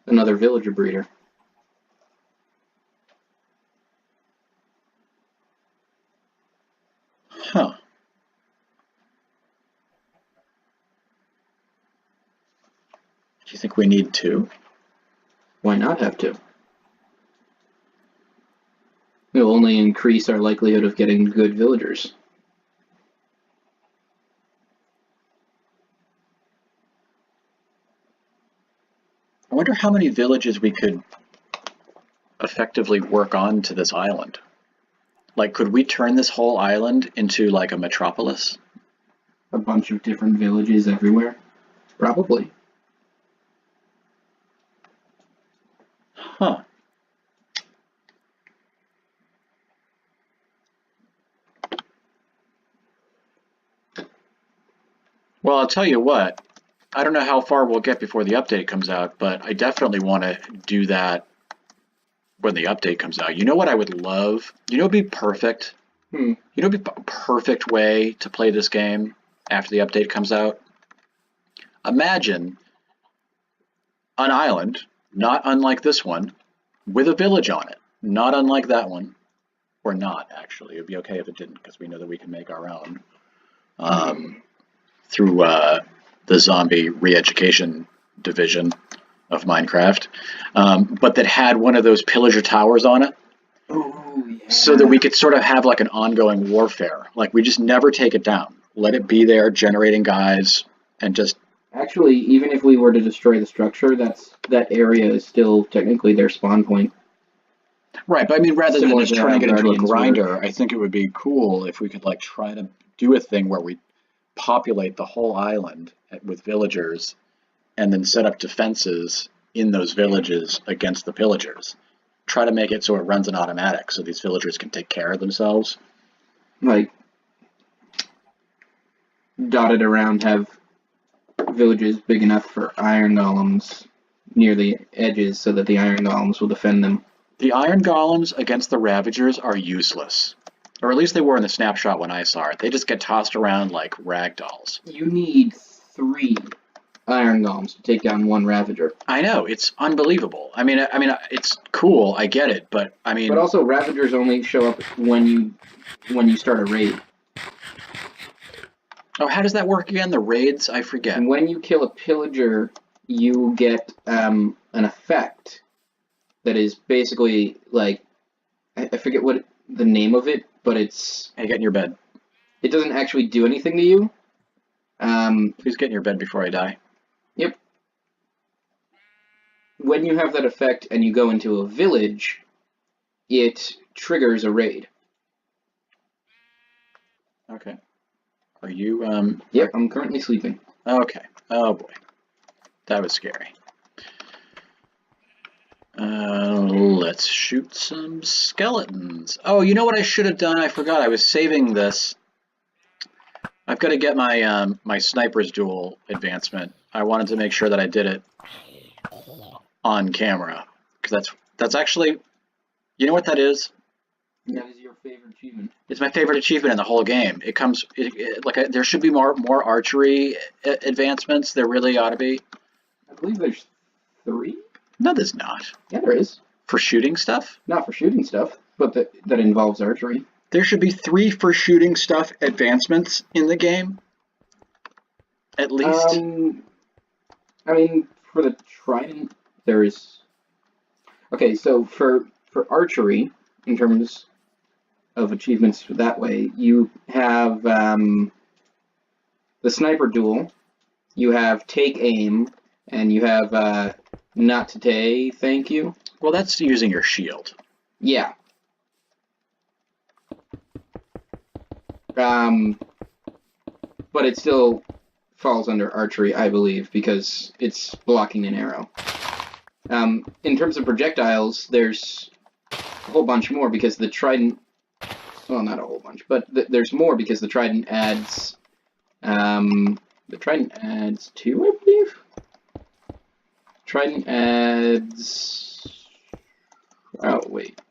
Another villager breeder. Huh. Do you think we need two? Why not have two? It'll only increase our likelihood of getting good villagers. I wonder how many villages we could effectively work on to this island. Like, could we turn this whole island into like a metropolis? A bunch of different villages everywhere? Probably. Huh. Well, I'll tell you what. I don't know how far we'll get before the update comes out, but I definitely want to do that when the update comes out. You know what I would love? You know, it'd be perfect. You know, it'd be a perfect way to play this game after the update comes out. Imagine an island, not unlike this one, with a village on it, not unlike that one, or not actually. It'd be okay if it didn't, because we know that we can make our own through the zombie re-education division of Minecraft, but that had one of those pillager towers on it. Oh, yeah. So that we could sort of have like an ongoing warfare. Like we just never take it down. Let it be there, generating guys, and just... Actually, even if we were to destroy the structure, that area is still technically their spawn point. Right, but I mean, rather Similar than just to turning how it into a Guardians grinder, work. I think it would be cool if we could like try to do a thing where we populate the whole island with villagers and then set up defenses in those villages against the pillagers. Try to make it so it runs in automatic so these villagers can take care of themselves. Like, dotted around have villages big enough for iron golems near the edges so that the iron golems will defend them. The iron golems against the ravagers are useless. Or at least they were in the snapshot when I saw it. They just get tossed around like rag dolls. You need 3 iron golems to take down 1 ravager. I know, it's unbelievable. I mean, it's cool. I get it, but I mean. But also, ravagers only show up when you start a raid. Oh, how does that work again? The raids? I forget. And when you kill a pillager, you get an effect that is basically like, I forget what the name of it, but it's... Hey, get in your bed. It doesn't actually do anything to you. Please get in your bed before I die. Yep. When you have that effect and you go into a village, it triggers a raid. Okay. Are you, Yep, I'm currently sleeping. Okay. Oh, boy. That was scary. Let's shoot some skeletons. Oh, you know what I should have done? I forgot. I was saving this. I've got to get my my sniper's duel advancement. I wanted to make sure that I did it on camera because that's actually, you know what that is? That is your favorite achievement. It's my favorite achievement in the whole game. It comes there should be more archery advancements. There really ought to be. I believe there's 3. No, there's not. Yeah, there is. For shooting stuff? Not for shooting stuff, but that involves archery. There should be 3 for shooting stuff advancements in the game. At least. I mean, for the trident, there is. Okay, so for archery, in terms of achievements that way, you have the sniper duel, you have take aim, and you have not today, thank you. Well, that's using your shield. Yeah. But it still falls under archery, I believe, because it's blocking an arrow. In terms of projectiles, there's a whole bunch more because the trident. Well, not a whole bunch, but there's more because the trident adds. The trident adds 2, I believe. Trident adds. Oh wait.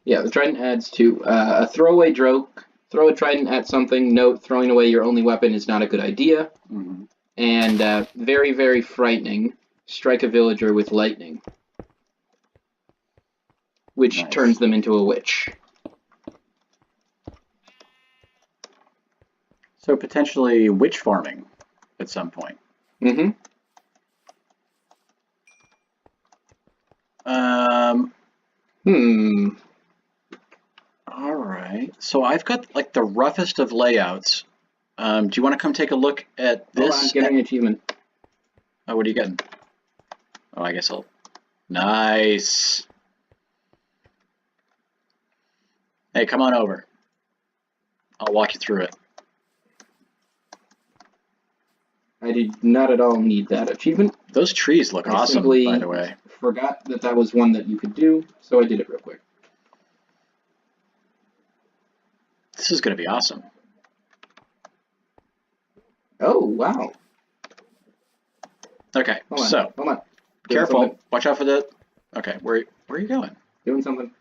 Yeah, the trident adds 2. A throwaway joke. Throw a trident at something. Note: throwing away your only weapon is not a good idea. Mm-hmm. And very, very frightening. Strike a villager with lightning, which turns them into a witch. So potentially witch farming at some point. Mm-hmm. All right. So I've got like the roughest of layouts. Do you want to come take a look at this? Oh, I'm getting an achievement. Oh, what are you getting? Oh, I guess I'll... Nice. Hey, come on over. I'll walk you through it. I did not at all need that achievement. Those trees look awesome, by the way. Forgot that was one that you could do, so I did it real quick. This is going to be awesome. Oh, wow. Okay, Hold on, so... hold on. Careful. Something. Watch out for the... Okay, where are you going? Doing something.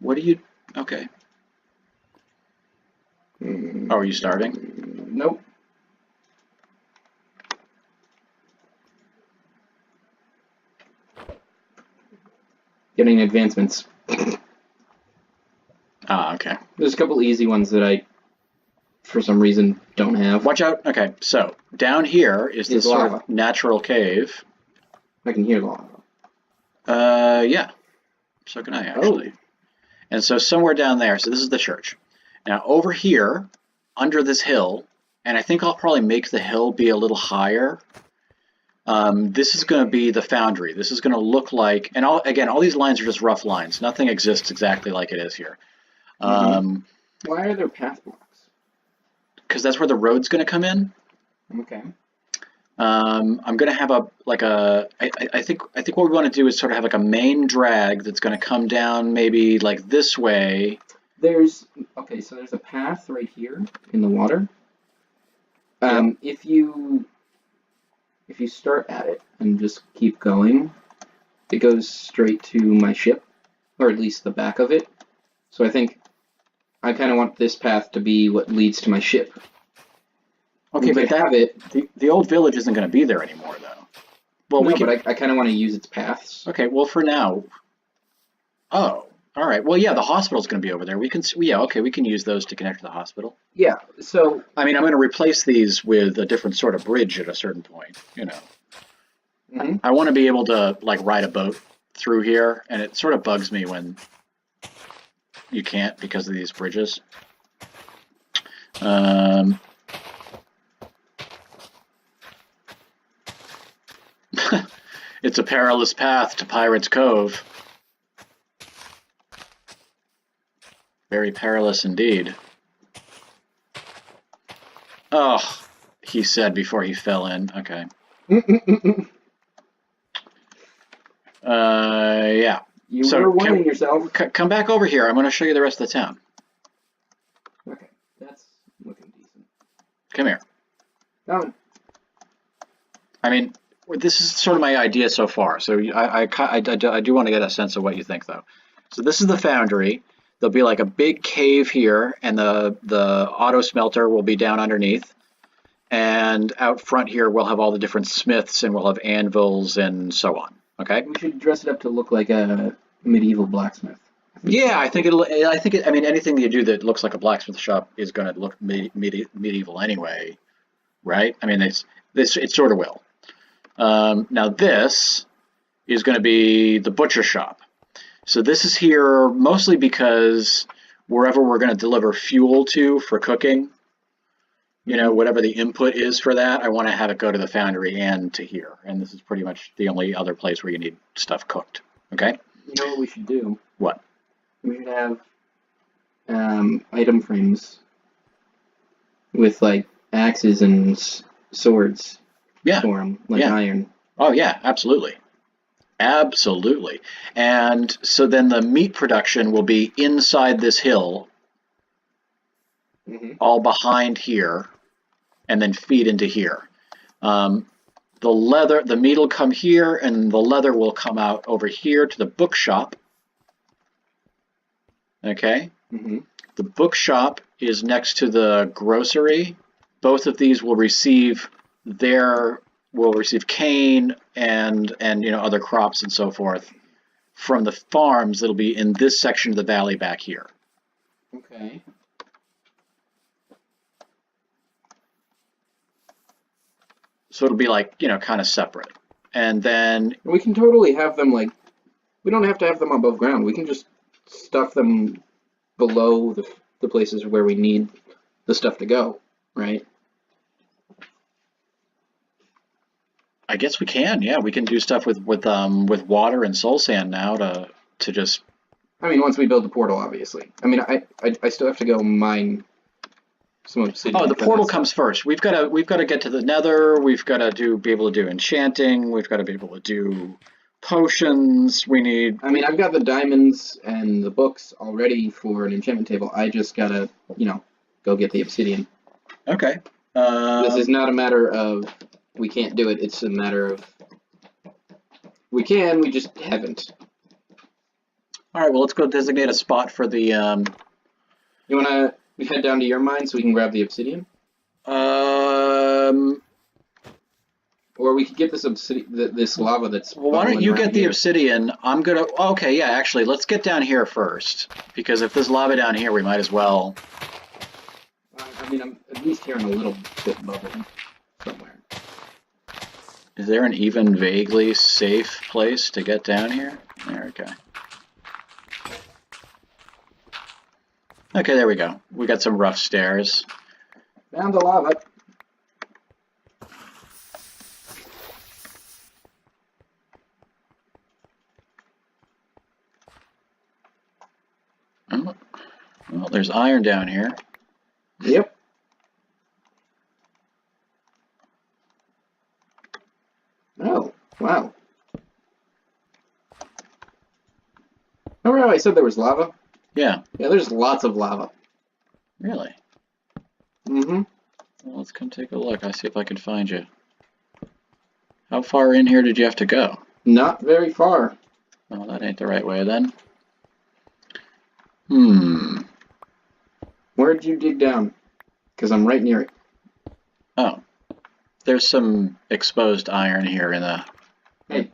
What are you... Okay. Oh, are you starving? Nope. Getting advancements. Ah, okay. There's a couple easy ones that I, for some reason, don't have. Watch out. Okay, so down here is this sort lava. of natural cave. I can hear the lava. Yeah. So can I, actually. Oh. And so somewhere down there, so this is the church. Now over here, under this hill, and I think I'll probably make the hill be a little higher. This is going to be the foundry. This is going to look like, and again, all these lines are just rough lines. Nothing exists exactly like it is here. Why are there path blocks? Because that's where the road's going to come in. Okay. I'm going to have I think what we want to do is sort of have like a main drag that's going to come down maybe like this way. Okay, so there's a path right here in the water. Yep. If you start at it and just keep going, it goes straight to my ship, or at least the back of it. So I think I kind of want this path to be what leads to my ship. Okay, but the old village isn't going to be there anymore, though. Well, no, but I kind of want to use its paths. Okay, well, for now. Oh, all right. Well, yeah, the hospital's going to be over there. We can use those to connect to the hospital. Yeah. So I mean, I'm going to replace these with a different sort of bridge at a certain point. You know. Mm-hmm. I want to be able to like ride a boat through here, and it sort of bugs me when you can't because of these bridges. It's a perilous path to Pirate's Cove. Very perilous indeed. Oh, he said before he fell in. Okay. Yeah. You were warning yourself. Come back over here. I'm going to show you the rest of the town. Okay, that's looking decent. Come here. Come. I mean, this is sort of my idea so far. So I do want to get a sense of what you think, though. So this is the foundry. There'll be like a big cave here, and the auto smelter will be down underneath. And out front here, we'll have all the different smiths, and we'll have anvils and so on. Okay. We should dress it up to look like a medieval blacksmith. Yeah, I mean, anything you do that looks like a blacksmith shop is going to look medieval anyway, right? I mean, it sort of will. Now this is going to be the butcher shop. So this is here mostly because wherever we're going to deliver fuel to for cooking, you know, whatever the input is for that, I want to have it go to the foundry and to here. And this is pretty much the only other place where you need stuff cooked. Okay? You know what we should do? What? We should have item frames with like axes and swords for them, like iron. Oh yeah, absolutely. Absolutely. And so then the meat production will be inside this hill, all behind here, and then feed into here. The meat will come here, and the leather will come out over here to the bookshop. Okay? The bookshop is next to the grocery. Both of these will receive cane and you know, other crops and so forth from the farms that'll be in this section of the valley back here. Okay. So it'll be like, you know, kind of separate. And then we can totally have them like, we don't have to have them above ground. We can just stuff them below the places where we need the stuff to go, right? I guess we can, yeah. We can do stuff with water and soul sand now to just. I mean, once we build the portal, obviously. I mean, I still have to go mine some obsidian. Oh, the portal comes first. We've got to get to the Nether. We've got to be able to do enchanting. We've got to be able to do potions. We need. I mean, I've got the diamonds and the books already for an enchantment table. I just gotta, you know, go get the obsidian. Okay. This is not a matter of we can't do it. It's a matter of we can. We just haven't. All right. Well, let's go designate a spot for the. You wanna head down to your mine so we can grab the obsidian? Or we could get this this lava that's. Well, why don't you get the here. obsidian? I'm gonna. Okay, yeah. Actually, let's get down here first because if there's lava down here, we might as well. I mean, I'm at least hearing a little bit bubble somewhere. Is there an even vaguely safe place to get down here? There, okay. Okay, there we go. We got some rough stairs. Found the lava. Oh, well, there's iron down here. Yep. Oh, wow. Remember how I said there was lava? Yeah. Yeah, there's lots of lava. Really? Mm-hmm. Well, let's come take a look. I'll see if I can find you. How far in here did you have to go? Not very far. Oh, that ain't the right way then. Hmm. Where'd you dig down? Because I'm right near it. Oh. There's some exposed iron here in the... Hey.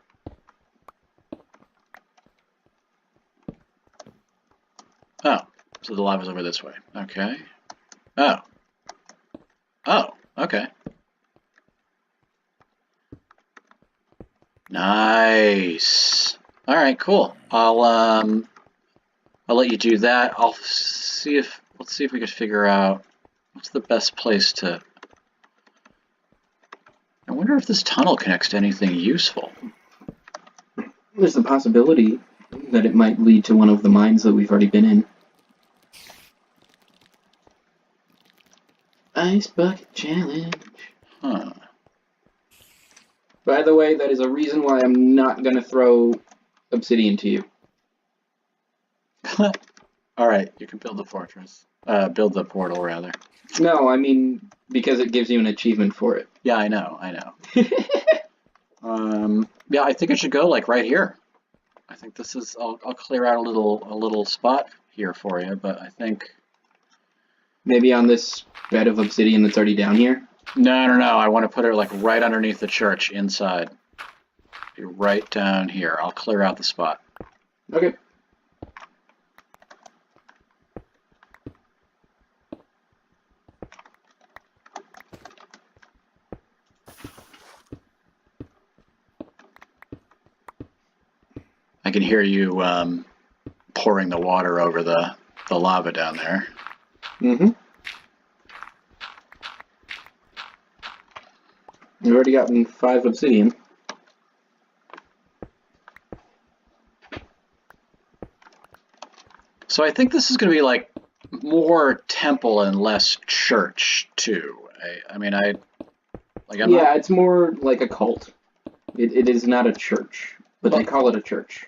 Oh. So the lava's over this way. Okay. Oh. Oh, okay. Nice. All right, cool. I'll let you do that. Let's see if we could figure out what's the best place to. I wonder if this tunnel connects to anything useful. There's the possibility that it might lead to one of the mines that we've already been in. Ice bucket challenge. Huh. By the way, that is a reason why I'm not going to throw obsidian to you. All right, you can build the fortress. Build the portal, rather. No, I mean, because it gives you an achievement for it. Yeah, I know. Yeah, I think it should go like right here. I think this is. I'll clear out a little spot here for you, but I think. Maybe on this bed of obsidian that's already down here? No. I want to put it like right underneath the church inside. Be right down here. I'll clear out the spot. Okay. I can hear you pouring the water over the lava down there. Mm-hmm. We've already gotten 5 obsidian. So I think this is going to be like more temple and less church too. Yeah, it's more like a cult. It is not a church, but they call it a church.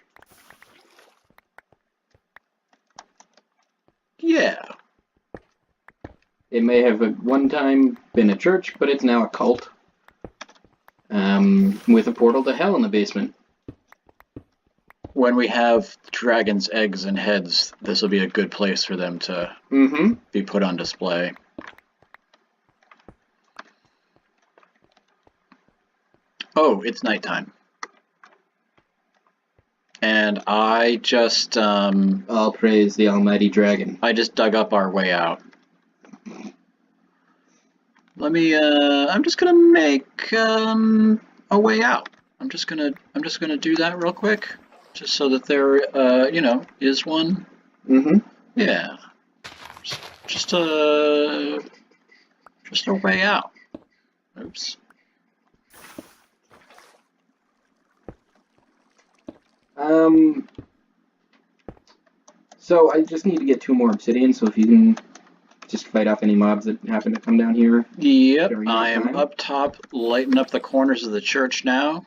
Yeah. It may have at one time been a church, but it's now a cult. With a portal to hell in the basement. When we have dragons' eggs and heads, this will be a good place for them to be put on display. Oh, it's nighttime. And I just... all praise the almighty dragon. I just dug up our way out. Let me, I'm just gonna make, a way out. I'm just gonna do that real quick. Just so that there, is one. Mm-hmm. Yeah. Just a way out. Oops. So I just need to get 2 more obsidian, so if you can just fight off any mobs that happen to come down here. Yep, I am up top, lighting up the corners of the church now.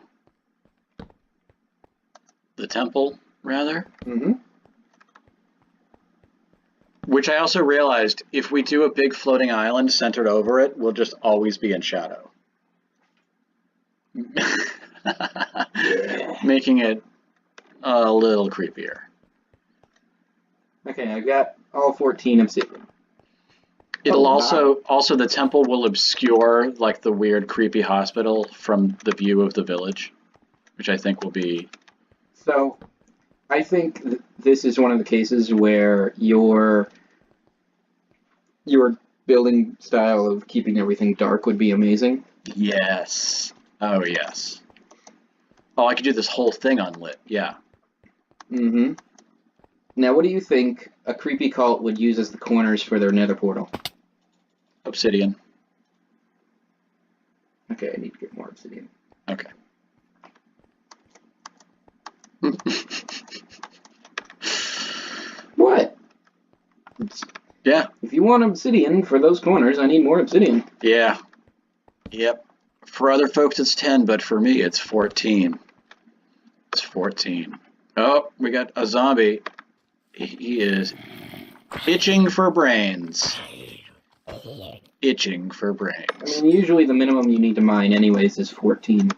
The temple, rather. Mm-hmm. Which I also realized, if we do a big floating island centered over it, we'll just always be in shadow. Making it a little creepier. Okay, I got all 14 obsidian. It'll also the temple will obscure like the weird creepy hospital from the view of the village, which I think will be. So, I think this is one of the cases where your building style of keeping everything dark would be amazing. Yes. Oh, yes. Oh, I could do this whole thing unlit. Yeah. Mm-hmm. Now, what do you think a creepy cult would use as the corners for their nether portal? Obsidian. Okay, I need to get more obsidian. Okay. What? Yeah. If you want obsidian for those corners, I need more obsidian. Yeah. Yep. For other folks, it's 10, but for me, it's 14. It's 14. Oh, we got a zombie. He is itching for brains. Itching for brains. I mean, usually the minimum you need to mine anyways is 14.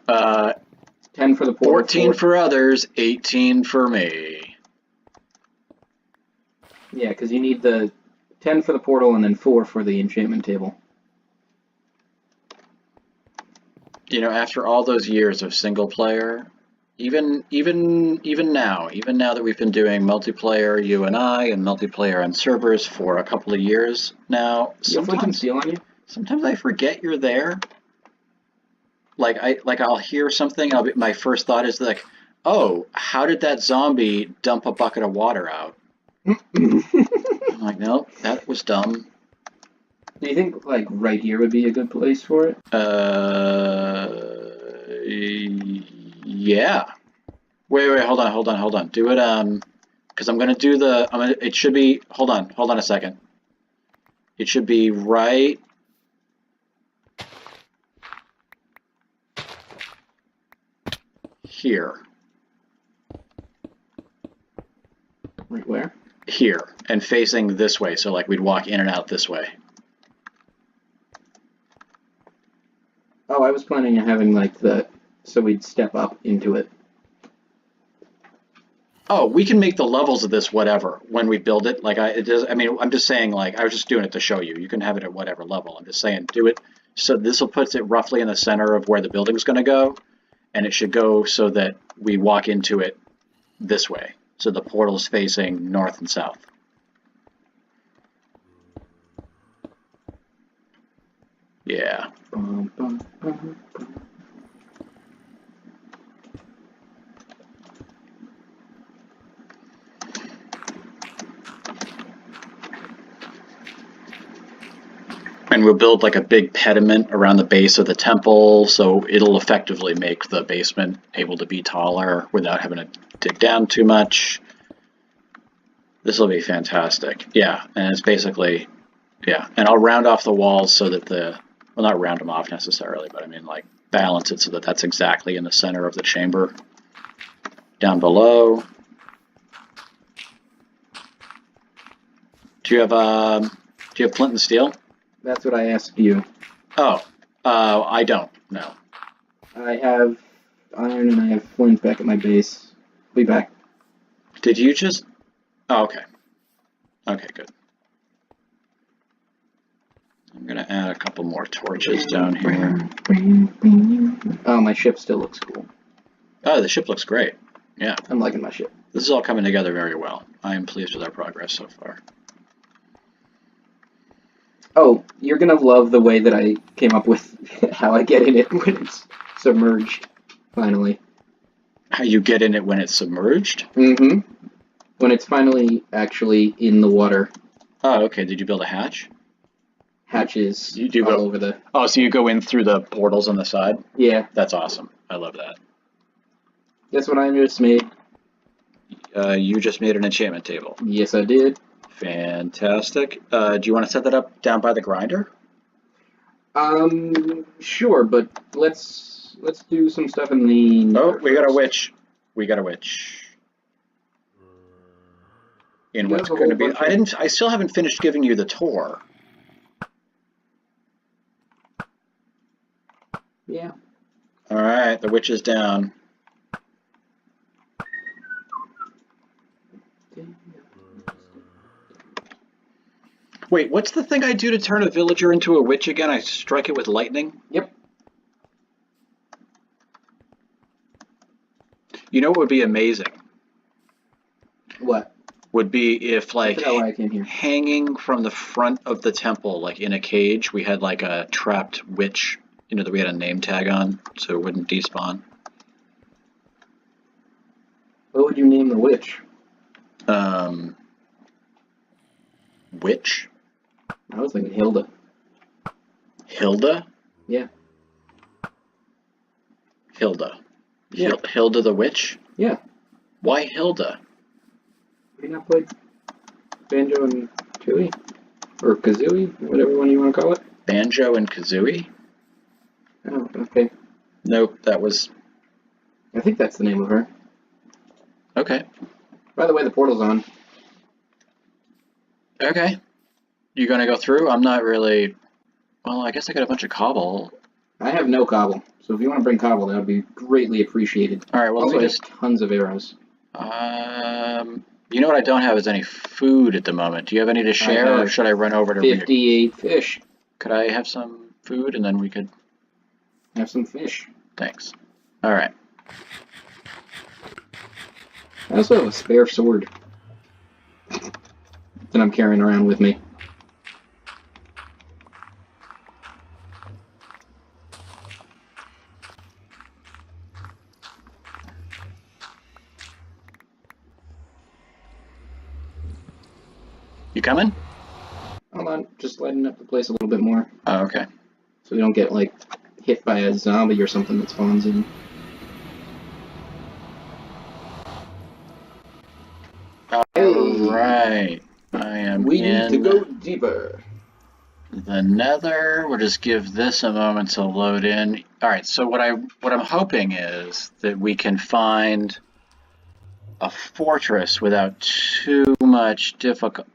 10 for the portal. 14 for others, 18 for me. Yeah, because you need the 10 for the portal and then 4 for the enchantment table. You know, after all those years of single player, even now that we've been doing multiplayer, you and I, and multiplayer on servers for a couple of years now, You have flint and steel on you? sometimes I forget you're there. I'll hear something. My first thought is like, oh, how did that zombie dump a bucket of water out? I'm like, no, that was dumb. Do you think like right here would be a good place for it? Yeah. Wait, hold on. Do it, because I'm gonna do it should be, hold on a second. It should be right here. Right where? Here, and facing this way, so like we'd walk in and out this way. Oh, I was planning on having like so we'd step up into it. Oh, we can make the levels of this whatever when we build it. I'm just saying, like, I was just doing it to show you. You can have it at whatever level. I'm just saying, do it. So this will put it roughly in the center of where the building's going to go, and it should go so that we walk into it this way. So the portal's facing north and south. Yeah. And we'll build like a big pediment around the base of the temple, so it'll effectively make the basement able to be taller without having to dig down too much. This will be fantastic. Yeah, and it's basically, yeah, and I'll round off the walls so that well, not round them off necessarily, but I mean like balance it so that that's exactly in the center of the chamber. Down below. Do you have flint and steel? That's what I asked you. Oh, I don't. No. I have iron and I have flint back at my base. Be back. Did you just? Oh, okay. Okay, good. I'm gonna add a couple more torches down here. Oh, my ship still looks cool. Oh, the ship looks great. Yeah. I'm liking my ship. This is all coming together very well. I am pleased with our progress so far. Oh, you're gonna love the way that I came up with how I get in it when it's submerged, finally. How you get in it when it's submerged? Mm-hmm. When it's finally actually in the water. Oh, okay. Did you build a hatch? Hatches You do all go over the... Oh, so you go in through the portals on the side? Yeah. That's awesome. I love that. Guess what I just made? You just made an enchantment table. Yes, I did. Fantastic. Do you want to set that up down by the grinder? Sure, but let's do some stuff in the... Oh, we got a witch. We got a witch. In what's going to be... I still haven't finished giving you the tour. Yeah. All right, the witch is down. Wait, what's the thing I do to turn a villager into a witch again? I strike it with lightning? Yep. You know what would be amazing? What? Would be if, like, why I came here. hanging from the front of the temple, like in a cage, we had like a trapped witch you know, that we had a name tag on, so it wouldn't despawn. What would you name the witch? Witch? I was thinking Hilda. Hilda? Yeah. Hilda. Yeah. Hilda the witch? Yeah. Why Hilda? Have you not played Banjo and Tooie? Or Kazooie? Whatever one you want to call it? Banjo and Kazooie? Oh, okay. Nope, that was... I think that's the name of her. Okay. By the way, the portal's on. Okay. You gonna go through? I'm not really... Well, I guess I got a bunch of cobble. I have no cobble, so if you want to bring cobble, that would be greatly appreciated. Alright, well, Also, let me I have just... tons of arrows. You know what I don't have is any food at the moment. Do you have any to share, or should I run over to... 58 fish. Could I have some food, and then we could... Have some fish. Thanks. Alright. I also have a spare sword that I'm carrying around with me. You coming? Hold on, just lighten up the place a little bit more. Oh, okay. So we don't get, like, hit by a zombie or something that spawns in. Alright. I am We in need to go deeper. the Nether. We'll just give this a moment to load in. Alright, so what I'm hoping is that we can find a fortress without too much difficulty.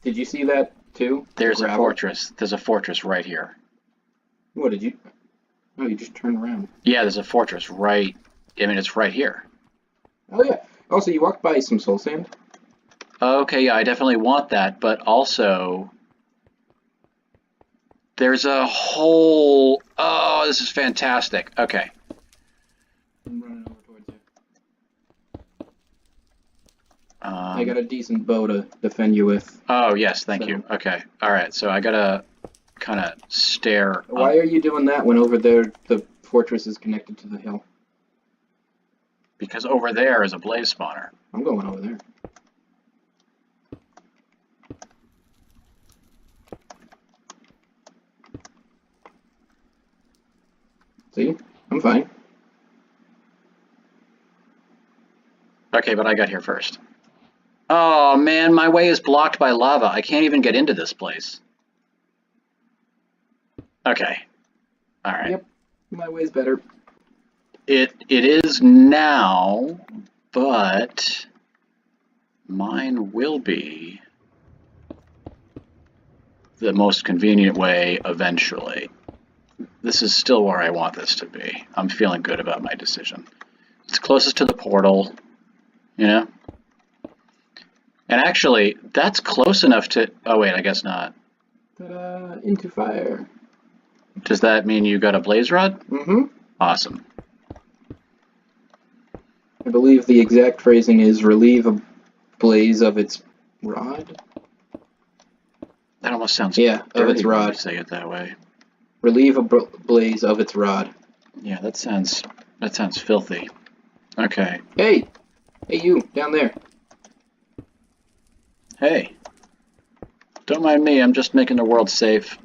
Did you see that, too? There's a fortress. There's a fortress right here. What did you... Oh, you just turned around. Yeah, there's a fortress right... I mean, it's right here. Oh, yeah. Also, you walked by some soul sand? Okay, yeah, I definitely want that, but also... There's a whole... Oh, this is fantastic. Okay. I'm running over towards you. I got a decent bow to defend you with. Oh, yes, thank you. Okay. Alright, so I gotta kind of stare. Why are you doing that when over there the fortress is connected to the hill? Because over there is a blaze spawner. I'm going over there. See? I'm fine. Okay, but I got here first. Oh, man, my way is blocked by lava. I can't even get into this place. Okay. Alright. Yep. My way's better. It is now, but mine will be the most convenient way eventually. This is still where I want this to be. I'm feeling good about my decision. It's closest to the portal, you know? And actually, that's close enough to... Oh, wait, I guess not. Ta-da! Into fire. Does that mean you got a blaze rod? Mm-hmm. Awesome. I believe the exact phrasing is relieve a blaze of its rod. That almost sounds of its dirty when rod. you say it that way. Relieve a blaze of its rod. Yeah, that sounds filthy. Okay. Hey! Hey you, down there. Hey. Don't mind me, I'm just making the world safe.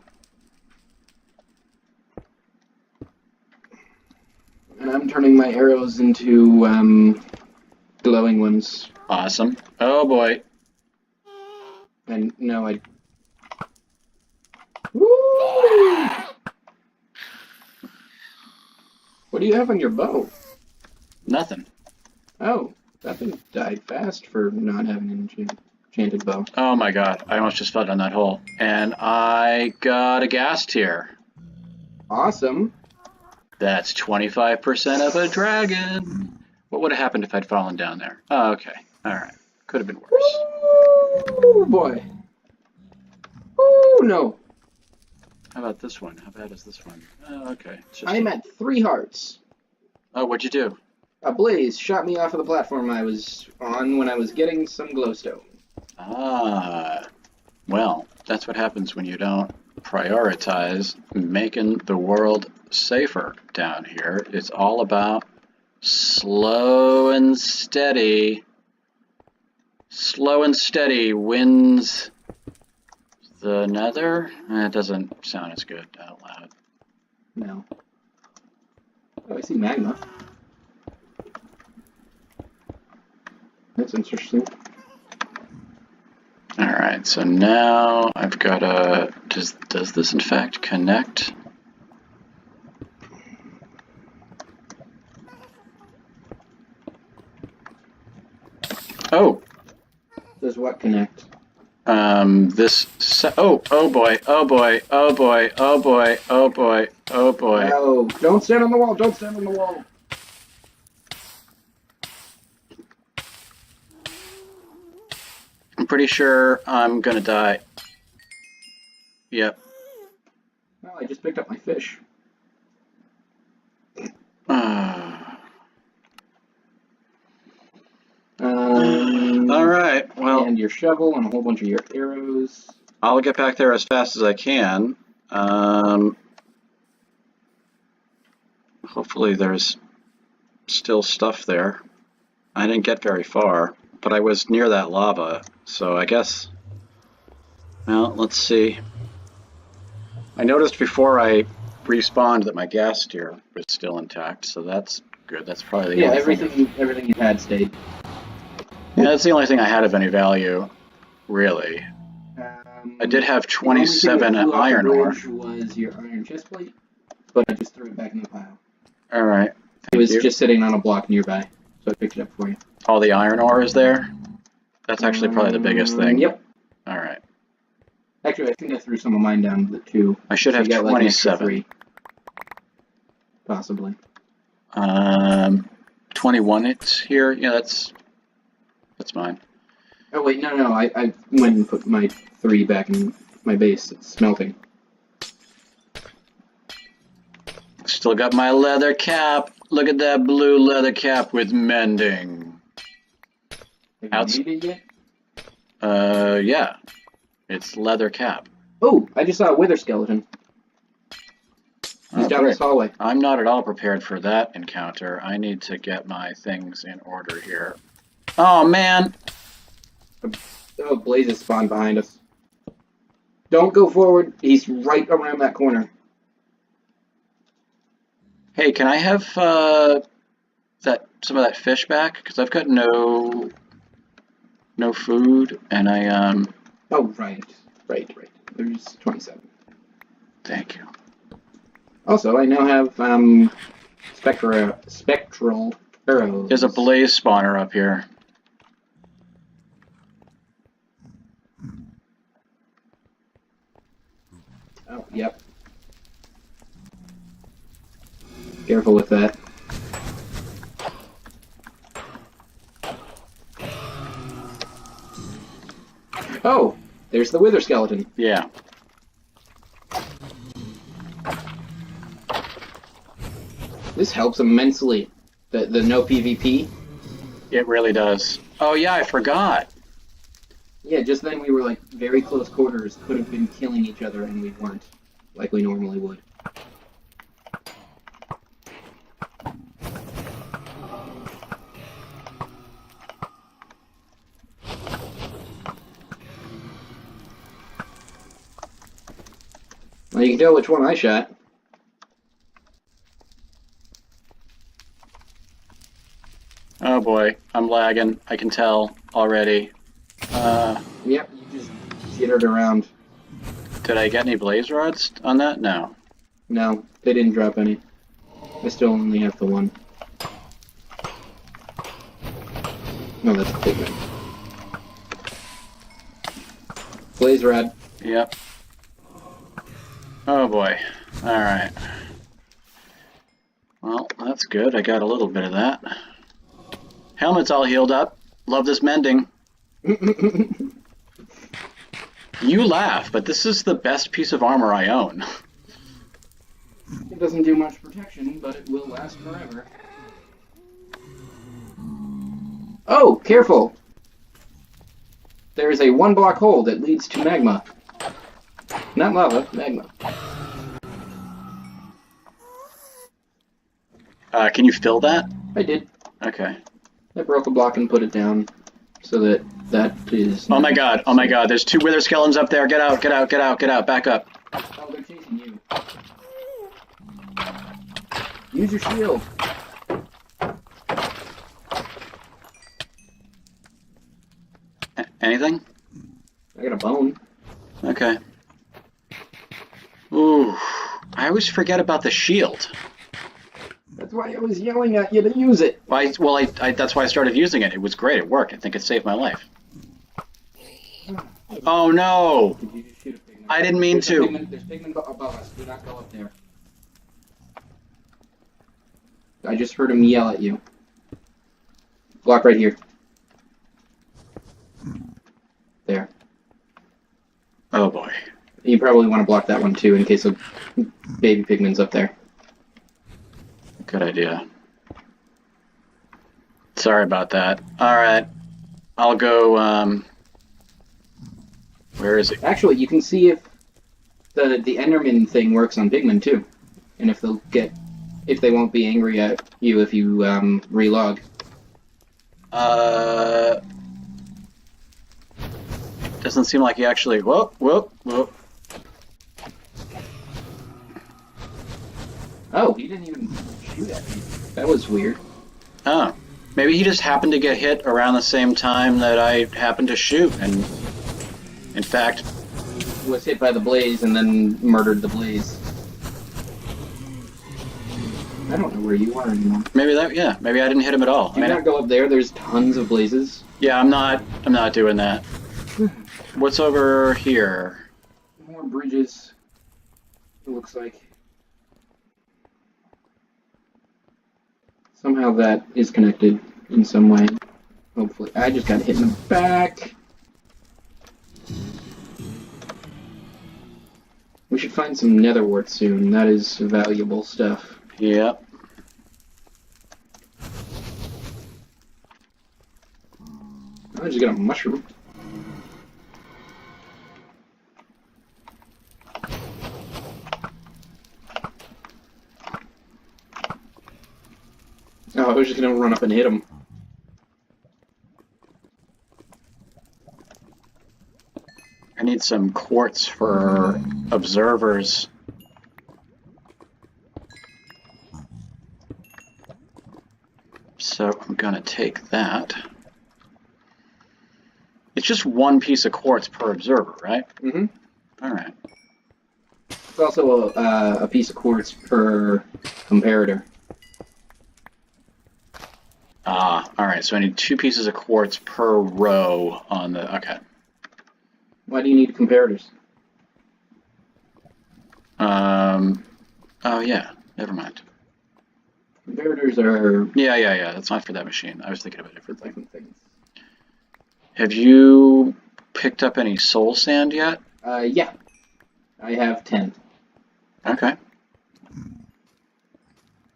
And I'm turning my arrows into, glowing ones. Awesome. Oh boy. And no, I... Woo! What do you have on your bow? Nothing. Oh, that thing died fast for not having an enchanted bow. Oh my god, I almost just fell down that hole. And I got a gas tier. Awesome. That's 25% of a dragon. What would have happened if I'd fallen down there? Oh, okay. Alright. Could have been worse. Oh boy. Oh no. How about this one? How bad is this one? Oh, okay. It's just I'm at 3 hearts. Oh, what'd you do? A blaze shot me off of the platform I was on when I was getting some glowstone. Ah. Well, that's what happens when you don't prioritize making the world safer down here. It's all about slow and steady. Slow and steady wins the Nether. It doesn't sound as good out loud. No. Oh, I see magma. That's interesting. Alright, so now I've got a... Does this in fact connect? Oh! Does what connect? Oh boy, oh boy, oh boy, oh boy, oh boy, oh boy. Oh, don't stand on the wall, don't stand on the wall. I'm pretty sure I'm gonna die. Yep. Well, I just picked up my fish. Alright, well... And your shovel and a whole bunch of your arrows. I'll get back there as fast as I can. Hopefully there's still stuff there. I didn't get very far, but I was near that lava, so I guess... Well, let's see. I noticed before I respawned that my gas steer was still intact, so that's good. That's probably the only thing. Everything you had stayed. Yeah, that's the only thing I had of any value, really. I did have 27 iron ore. Was your iron chest plate, but I just threw it back in the pile. All right. It was just sitting on a block nearby, so I picked it up for you. All the iron ore is there? That's actually probably the biggest thing. Yep. All right. Actually, I think I threw some of mine down the two. I should have 27. Like possibly. 21 it's here. Yeah, that's mine. Oh wait, no, I went and put my 3 back in my base. It's smelting. Still got my leather cap. Look at that blue leather cap with mending. Have you made it yet? Yeah. It's leather cap. Oh, I just saw a wither skeleton. He's down this hallway. I'm not at all prepared for that encounter. I need to get my things in order here. Oh, man! Oh, blazes spawned behind us. Don't go forward. He's right around that corner. Hey, can I have some of that fish back? Because I've got no food, and I Oh, right. There's 27. Thank you. Also, I now have spectral arrows. There's a blaze spawner up here. Oh, yep. Careful with that. Oh, there's the wither skeleton. Yeah. This helps immensely. The no PvP. It really does. Oh yeah, I forgot. Yeah, just then we were like very close quarters, could have been killing each other, and we weren't, like we normally would. Well, you can tell which one I shot. Oh boy, I'm lagging. I can tell already. Yep, you just jittered around. Did I get any blaze rods on that? No. No, they didn't drop any. I still only have the one. No, that's a pigment. Blaze rod. Yep. Oh boy. Alright. Well, that's good. I got a little bit of that. Helmet's all healed up. Love this mending. You laugh, but this is the best piece of armor I own. It doesn't do much protection, but it will last forever. Oh, careful! There is a 1-block hole that leads to magma. Not lava, magma. Can you fill that? I did. Okay. I broke a block and put it down so that is... Oh my god, oh my god, there's 2 wither skeletons up there. Get out, get out, get out, get out, back up. Oh, they're chasing you. Use your shield. Anything? I got a bone. Okay. Ooh, I always forget about the shield. That's why I was yelling at you to use it. Well, that's why I started using it. It was great. It worked. I think it saved my life. Oh no! Did you just shoot a pigment? I didn't mean to. There's pigment above us. Do not go up there. I just heard him yell at you. Block right here. There. Oh boy. You probably want to block that one too in case of baby pigments up there. Good idea. Sorry about that. Alright. I'll go, where is it? Actually, you can see if the Enderman thing works on pigment too. And if they won't be angry at you if you relog. Doesn't seem like he actually. Whoa, whoa, whoa. Oh, he didn't even shoot at me. That was weird. Oh. Maybe he just happened to get hit around the same time that I happened to shoot, and in fact... Was hit by the blaze and then murdered the blaze. I don't know where you are anymore. Maybe maybe I didn't hit him at all. Do you not go up there? There's tons of blazes. Yeah, I'm not doing that. What's over here? More bridges. It looks like. Somehow that is connected in some way. Hopefully. I just got hit in the back. We should find some nether wart soon. That is valuable stuff. Yep. I just got a mushroom. Oh, I was just gonna run up and hit him. I need some quartz for observers. So I'm gonna take that. It's just 1 piece of quartz per observer, right? Mm-hmm. Alright. It's also a piece of quartz per comparator. Ah, alright, so I need 2 pieces of quartz per row on the... Okay. Why do you need comparators? Oh yeah, never mind. Comparators are... Yeah, that's not for that machine. I was thinking of a different thing. different things. Have you picked up any soul sand yet? Yeah. I have 10. Okay.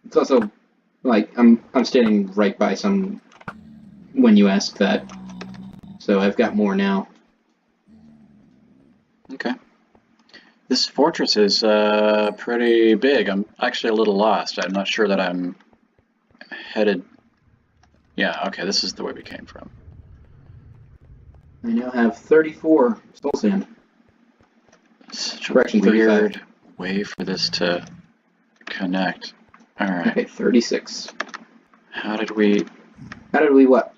It's also, like, I'm standing right by some when you ask that. So I've got more now. Okay. This fortress is pretty big. I'm actually a little lost. I'm not sure that I'm headed... Yeah, okay, this is the way we came from. I now have 34 soul sand. Such a Correction, weird 35. way for this to connect. Alright. Okay, 36. How did we what?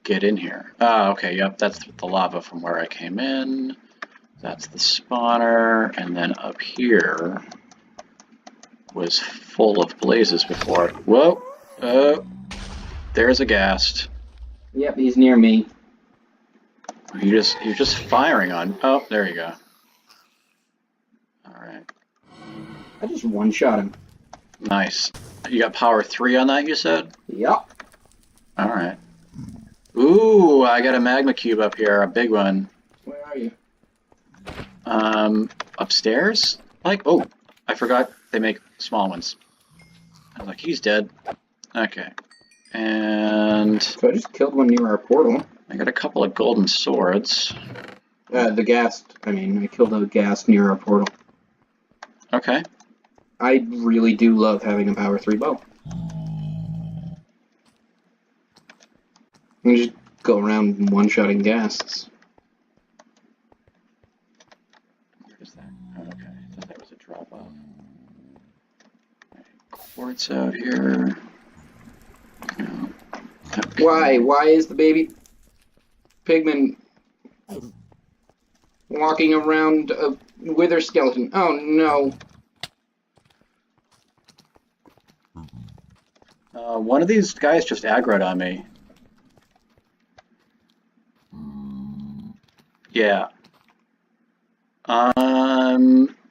get in here? Oh, okay, yep, that's the lava from where I came in. That's the spawner, and then up here was full of blazes before. Whoa! Oh, there's a ghast. Yep, he's near me. You're just firing on. Oh, there you go. All right. I just one-shot him. Nice. You got power 3 on that, you said? Yep. All right. Ooh, I got a magma cube up here, a big one. Where are you? Upstairs? Like, oh, I forgot they make small ones. I was like, he's dead. Okay. And So I just killed one near our portal. I got a couple of golden swords. The ghast. I mean, I killed a ghast near our portal. Okay. I really do love having a power 3 bow. You just go around one-shotting ghasts. Where is that? Oh, okay. I thought that was a drop-off. Quartz out here. No. Okay. Why? Why is the baby pigman walking around a wither skeleton? Oh no. One of these guys just aggroed on me. Yeah.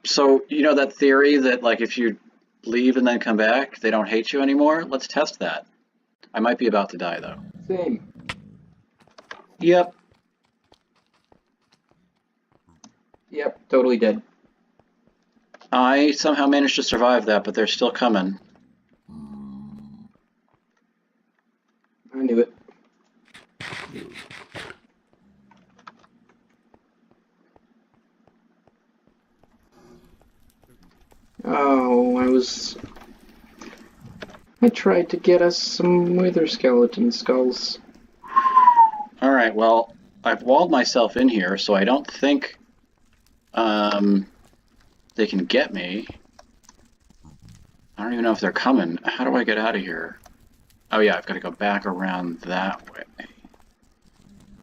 So you know that theory that like if you leave and then come back, they don't hate you anymore? Let's test that. I might be about to die though. Same. Yep. Yep, totally dead. I somehow managed to survive that, but they're still coming. I knew it. Oh, I tried to get us some wither skeleton skulls. Alright, well, I've walled myself in here, so I don't think they can get me. I don't even know if they're coming. How do I get out of here? Oh yeah, I've got to go back around that way. I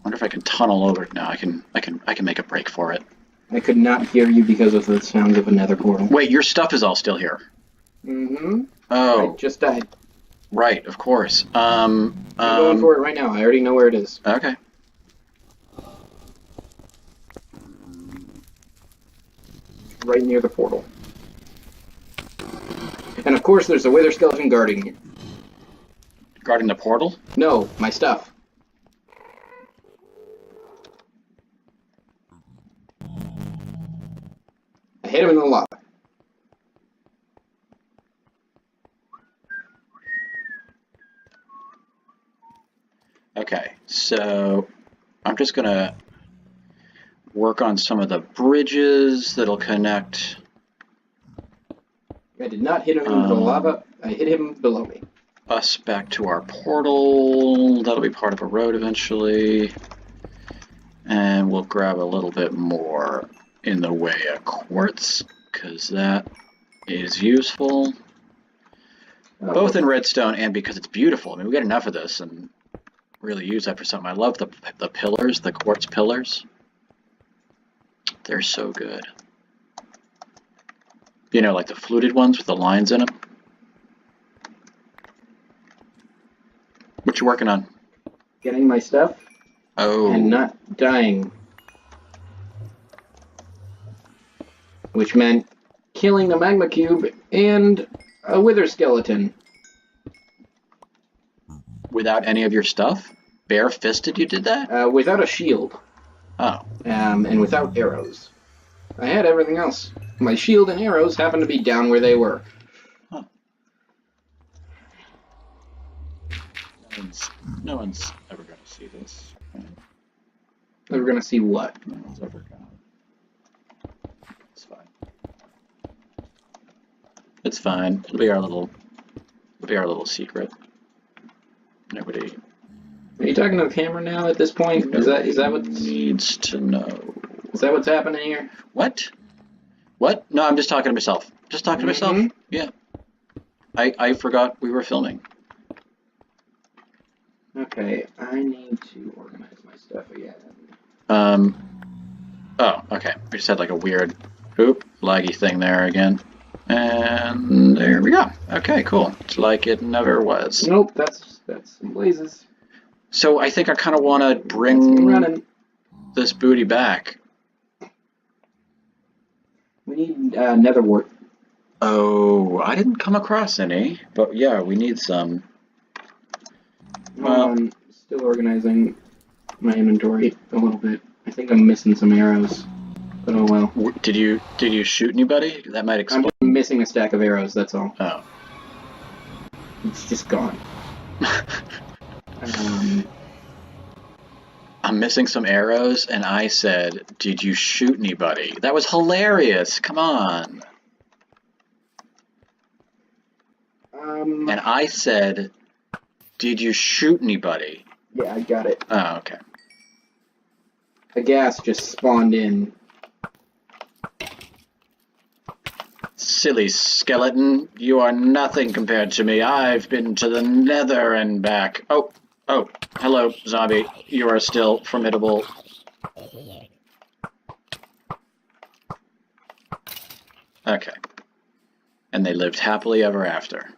wonder if I can tunnel over. No, I can make a break for it. I could not hear you because of the sounds of a nether portal. Wait, your stuff is all still here. Mm-hmm. Oh. I just died. Right, of course. I'm going for it right now. I already know where it is. Okay. Right near the portal. And of course there's a wither skeleton guarding you. Guarding the portal? No, my stuff. I hit him in the lava. Okay, so I'm just gonna work on some of the bridges that'll connect. I did not hit him into the lava. I hit him below me. Us back to our portal. That'll be part of a road eventually. And we'll grab a little bit more in the way of quartz, because that is useful. Oh. Both in redstone and because it's beautiful. I mean, we get enough of this and really use that for something. I love the pillars, the quartz pillars. They're so good. You know, like the fluted ones with the lines in them. What you working on? Getting my stuff. Oh. And not dying. Which meant killing a magma cube and a wither skeleton. Without any of your stuff? Bare-fisted you did that? Without a shield. Oh. And without arrows. I had everything else. My shield and arrows happened to be down where they were. Huh. No one's ever going to see this. They were going to see what? No one's ever going to. It's fine. It's fine. It'll be our little secret. Nobody. Are you talking to the camera now at this point? Is that what needs to know? Is that what's happening here? What? What? No, I'm just talking to myself. Just talking to myself. Yeah. I forgot we were filming. Okay, I need to organize my stuff again. Oh, okay. We just had like a weird, laggy thing there again. And there we go. Okay, cool. It's like it never was. Nope, that's some blazes. So I think I kind of want to bring this booty back. We need nether wart. Oh, I didn't come across any, but yeah, we need some. Well, I'm still organizing my inventory a little bit. I think I'm missing some arrows, but oh well. Did you shoot anybody? That might explain. I'm missing a stack of arrows. That's all. Oh. It's just gone. I'm missing some arrows, and I said, "Did you shoot anybody?" That was hilarious. Come on. And I said, "Did you shoot anybody?" Yeah, I got it. Oh, okay. A gas just spawned in. Silly skeleton, you are nothing compared to me. I've been to the Nether and back. Oh, hello, zombie. You are still formidable. Okay. And they lived happily ever after.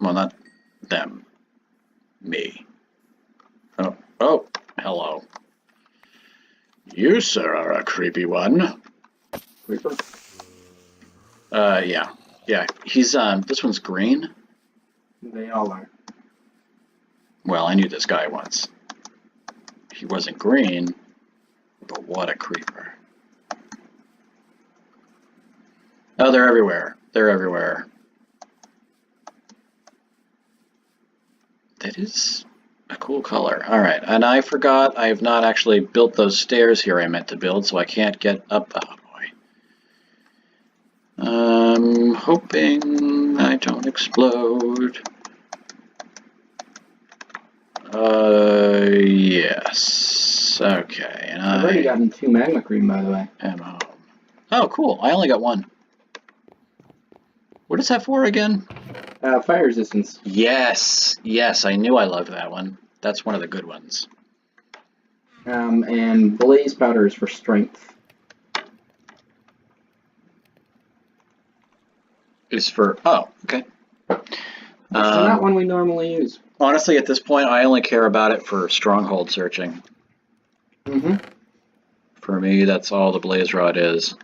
Well, not them. Me. Oh, hello. You, sir, are a creepy one. Creeper? Yeah. Yeah, he's, this one's green. They all are. Well, I knew this guy once. He wasn't green, but what a creeper. Oh, they're everywhere. They're everywhere. That is a cool color. Alright, and I forgot I have not actually built those stairs here I meant to build, so I can't get up. Oh, boy. Hoping I don't explode. Yes. Okay, and I've already gotten 2 magma cream, by the way. Am home. Oh, cool. I only got 1. What is that for again? Fire resistance. Yes. Yes, I knew I loved that one. That's one of the good ones. And blaze powder is for strength. Is for... Oh, okay. It's not one we normally use. Honestly, at this point, I only care about it for stronghold searching. Mm-hmm. For me, that's all the blaze rod is.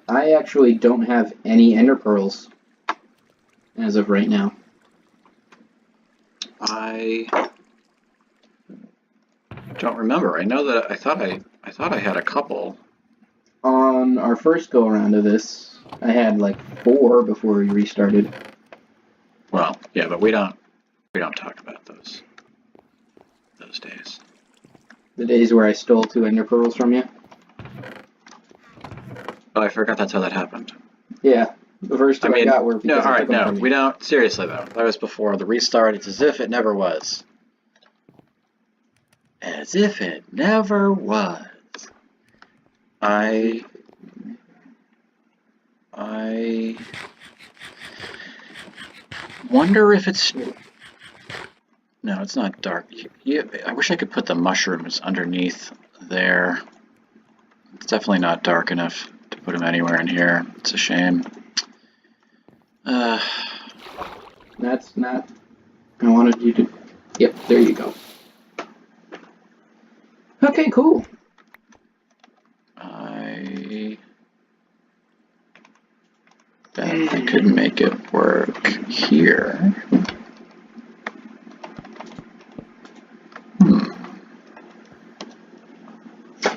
I actually don't have any ender pearls as of right now. I don't remember. I know that I thought I had a couple. On our first go around of this, I had like 4 before we restarted. Well, yeah, but we don't talk about those days. The days where I stole 2 ender pearls from you. Oh, I forgot that's how that happened. Yeah, the first 2 I got were because I took them from you. We don't. Seriously though, that was before the restart. It's as if it never was. As if it never was. I wonder if it's... No, it's not dark. I wish I could put the mushrooms underneath there. It's definitely not dark enough to put them anywhere in here. It's a shame. That's not... I wanted you to... Yep, there you go. Okay, cool. I bet I could make it work here.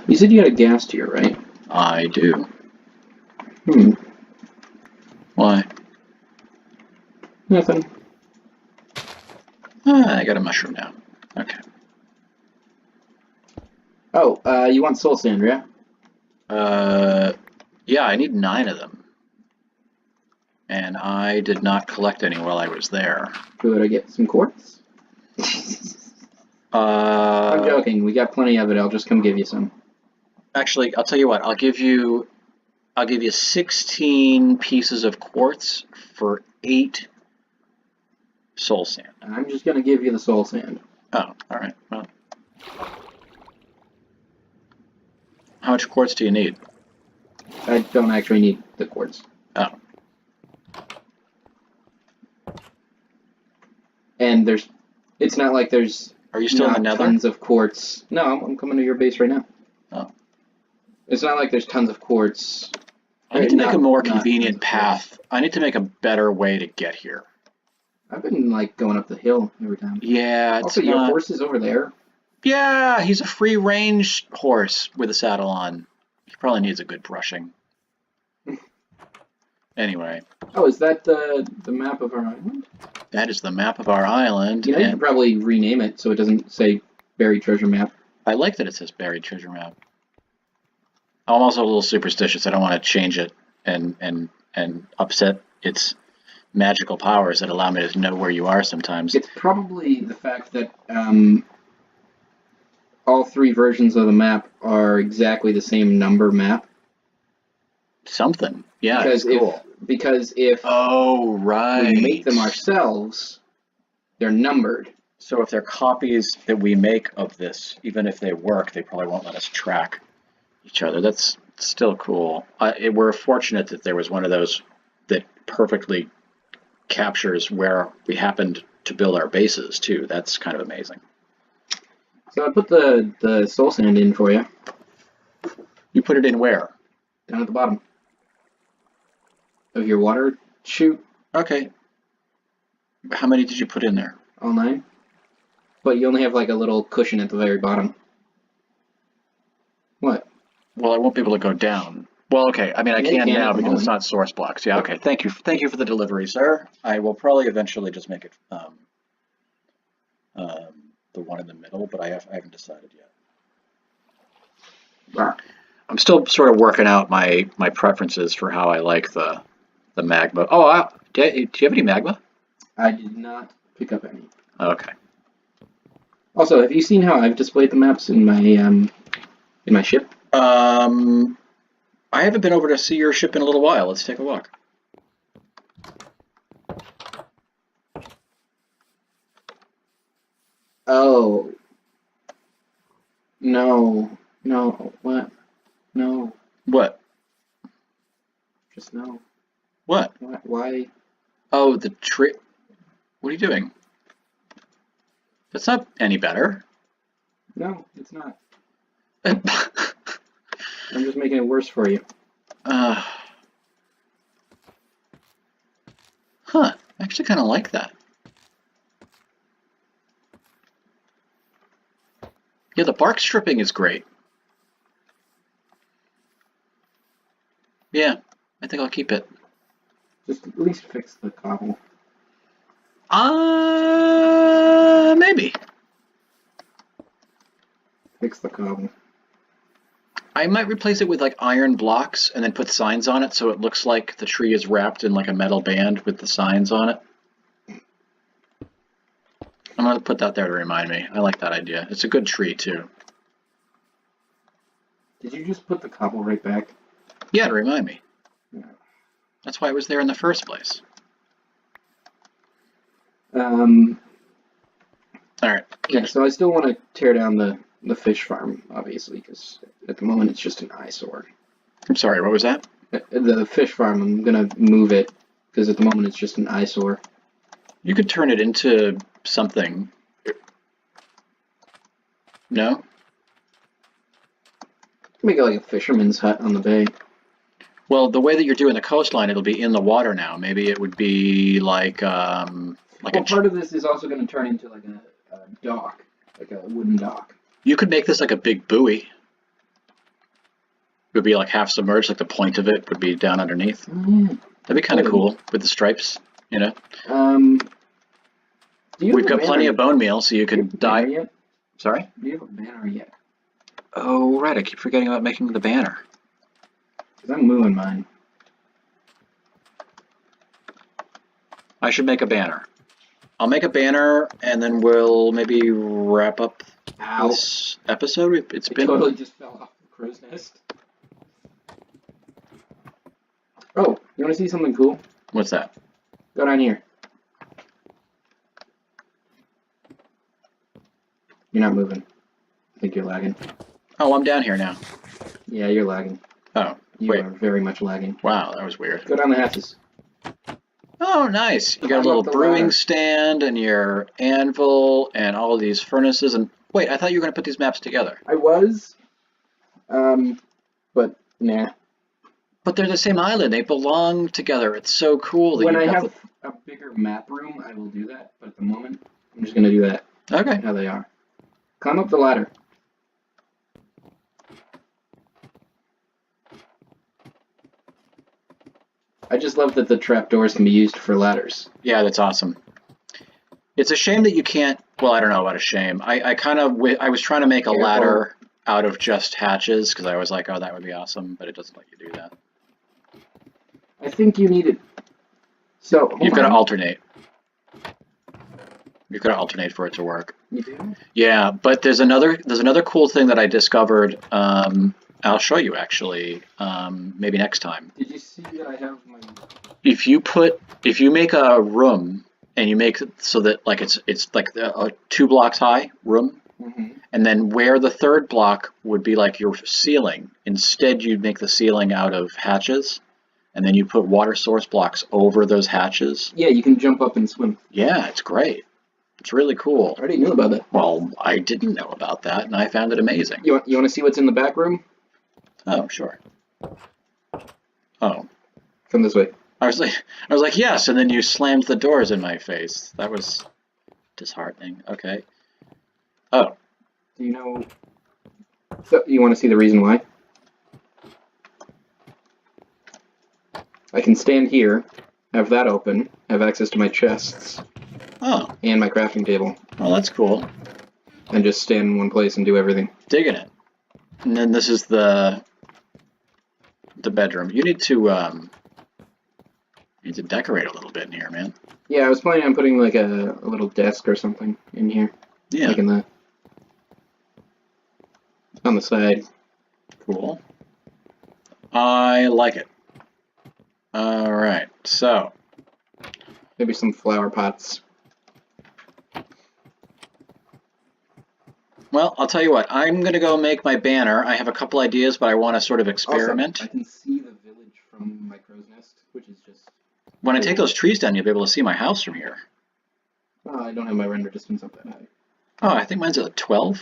You said you had a gas tier, right? I do. Why? Nothing. I got a mushroom now. Okay. Oh, you want soul sand, yeah? Yeah, I need 9 of them. And I did not collect any while I was there. Could I get some quartz? I'm joking. We got plenty of it. I'll just come give you some. Actually, I'll tell you what. I'll give you 16 pieces of quartz for 8 soul sand. I'm just gonna give you the soul sand. Oh, all right. Well, how much quartz do you need? I don't actually need the quartz. Oh. And it's not like there's... Are you still in the Nether? Tons of quartz. No, I'm coming to your base right now. Oh. It's not like there's tons of quartz. I need to make a more convenient path. I need to make a better way to get here. I've been, like, going up the hill every time. Yeah, it's also, your horse is over there. Yeah, he's a free-range horse with a saddle on. He probably needs a good brushing. Anyway, Oh, is that the map of our island? that is the map of our island. You know, you could probably rename it so it doesn't say buried treasure map. I like that it says buried treasure map. I'm also a little superstitious. I don't want to change it and upset its magical powers that allow me to know where you are sometimes. It's probably the fact that all 3 versions of the map are exactly the same number map. Something. Yeah, Because if oh, right. we make them ourselves, they're numbered. So if they're copies that we make of this, even if they work, they probably won't let us track each other. That's still cool. We're fortunate that there was one of those that perfectly captures where we happened to build our bases, too. That's kind of amazing. So I put the soul sand in for you. You put it in where? Down at the bottom of your water chute. Okay. How many did you put in there? All 9. But you only have like a little cushion at the very bottom. What? Well, I won't be able to go down. Well, okay. I mean, I can now because it's not source blocks. Yeah, okay. Thank you. Thank you for the delivery, sir. I will probably eventually just make it the one in the middle, but I haven't decided yet. I'm still sort of working out my preferences for how I like the magma. Oh, do you have any magma? I did not pick up any. Okay. Also, have you seen how I've displayed the maps in my ship? I haven't been over to see your ship in a little while. Let's take a walk. Oh. No. What? No. What? Just no. What? Why? Oh, the tree. What are you doing? That's not any better. No, it's not. I'm just making it worse for you. Huh. I actually kind of like that. Yeah, the bark stripping is great. Yeah, I think I'll keep it. Just at least fix the cobble. Maybe. Fix the cobble. I might replace it with like iron blocks and then put signs on it so it looks like the tree is wrapped in like a metal band with the signs on it. I'm going to put that there to remind me. I like that idea. It's a good tree too. Did you just put the cobble right back? Yeah, to remind me. Yeah. That's why it was there in the first place. Alright. Yeah, so I still want to tear down the fish farm, obviously, because at the moment it's just an eyesore. I'm sorry, what was that? The fish farm, I'm going to move it, because at the moment it's just an eyesore. You could turn it into something. No? Make it like a fisherman's hut on the bay. Well, the way that you're doing the coastline, it'll be in the water now. Maybe it would be like part of this is also going to turn into like a dock, like a wooden dock. You could make this like a big buoy. It would be like half submerged, like the point of it would be down underneath. Mm. That'd be kind of cool with the stripes, you know. We've got plenty of bone meal, so you could dye. Yet? Sorry? Do you have a banner yet? Oh, right. I keep forgetting about making the banner. Because I'm moving mine. I should make a banner. I'll make a banner, and then we'll maybe wrap up this episode. It totally just fell off the crow's nest. Oh, you want to see something cool? What's that? Go down here. You're not moving. I think you're lagging. Oh, I'm down here now. Yeah, you're lagging. Oh, you are very much lagging. Wow, that was weird. Go down the hatches. Oh, nice. You got a little brewing stand and your anvil and all of these furnaces. And wait, I thought you were going to put these maps together. I was. But nah. But they're the same island. They belong together. It's so cool. That when I have a bigger map room, I will do that. But at the moment, I'm just going to do that. Okay. How they are. Climb up the ladder. I just love that the trapdoors can be used for ladders. Yeah, that's awesome. It's a shame that you can't. Well, I don't know about a shame. I was trying to make a ladder out of just hatches because I was like, oh, that would be awesome, but it doesn't let you do that. I think you need it. So You've got to alternate. You've got to alternate for it to work. You do? Yeah, but there's another cool thing that I discovered. I'll show you actually, maybe next time. Did you see that I have my? If you make a room and you make it so that like it's like a 2 blocks high room, and then where the 3rd block would be like your ceiling, instead you'd make the ceiling out of hatches, and then you put water source blocks over those hatches. Yeah, you can jump up and swim. Yeah, it's great. It's really cool. I already knew about that. Well, I didn't know about that, and I found it amazing. You want to see what's in the back room? Oh, sure. Oh. Come this way. I was like, yes, and then you slammed the doors in my face. That was disheartening. Okay. Oh. Do you know? So you want to see the reason why? I can stand here, have that open, have access to my chests. Oh. And my crafting table. Well, that's cool. And just stand in one place and do everything. Digging it. And then this is the bedroom. You need to decorate a little bit in here, man. Yeah, I was planning on putting like a little desk or something in here. Yeah. Like on the side. Cool. I like it. All right, so. Maybe some flower pots. Well, I'll tell you what. I'm going to go make my banner. I have a couple ideas, but I want to sort of experiment. Also, I can see the village from my crow's nest, which is just... When I take those trees down, you'll be able to see my house from here. Oh, I don't have my render distance up that high. Oh, I think mine's at 12.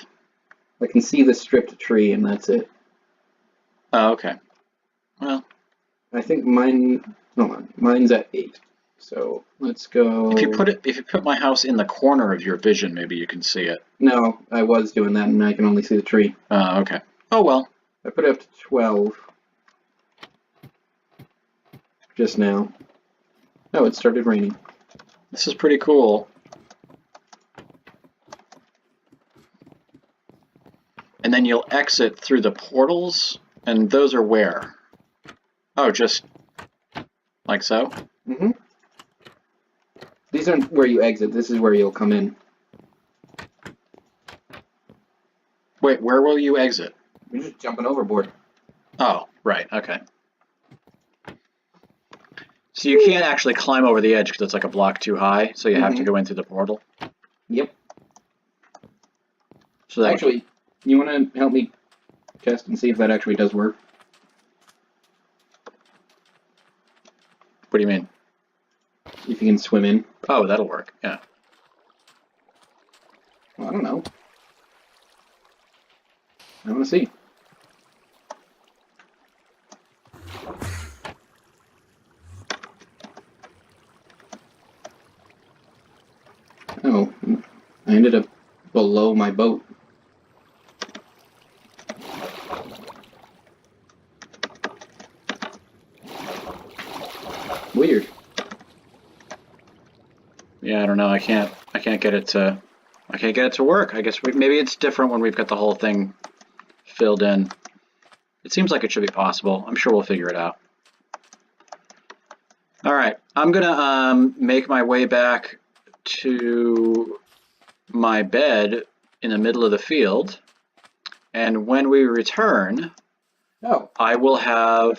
I can see the stripped tree, and that's it. Oh, okay. Well, I think mine... Hold on. Mine's at 8. So let's go... If you put my house in the corner of your vision, maybe you can see it. No, I was doing that, and I can only see the tree. Oh, okay. Oh, well. I put it up to 12. Just now. Oh, it started raining. This is pretty cool. And then you'll exit through the portals, and those are where? Oh, just like so? Mm-hmm. These aren't where you exit, this is where you'll come in. Wait, where will you exit? You're just jumping overboard. Oh, right, okay. So you can't actually climb over the edge because it's like a block too high, so you have to go in through the portal? Yep. So that actually, you want to help me test and see if that actually does work? What do you mean? If you can swim in. Oh, that'll work, yeah. Well, I don't know. I want to see. Oh, I ended up below my boat. Weird. Yeah, I don't know. I can't get it to work. I guess maybe it's different when we've got the whole thing filled in. It seems like it should be possible. I'm sure we'll figure it out. All right, I'm gonna make my way back to my bed in the middle of the field, and when we return, I will have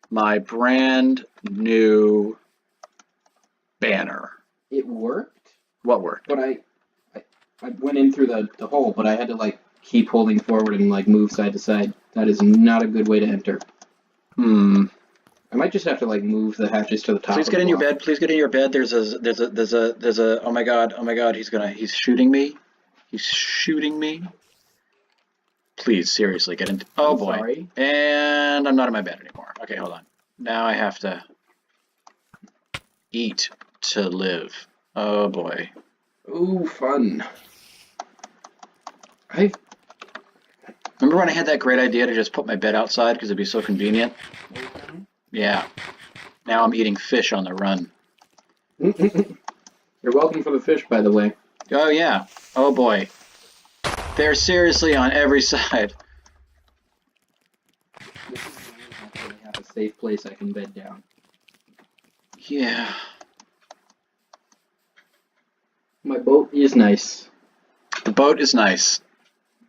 my brand new banner. It worked? What worked? But I went in through the hole, but I had to like keep holding forward and like move side to side. That is not a good way to enter. I might just have to like move the hatches to the top. Please get in your bed. Please get in your bed. There's a oh my god, he's shooting me. He's shooting me. Please, seriously, get in. Oh boy. Sorry. And I'm not in my bed anymore. Okay, hold on. Now I have to eat to live. Oh boy. Ooh, fun. Remember when I had that great idea to just put my bed outside because it'd be so convenient? Yeah. Now I'm eating fish on the run. You're welcome for the fish, by the way. Oh yeah. Oh boy. They're seriously on every side. This is I have a safe place I can bed down. Yeah. My boat is nice. The boat is nice.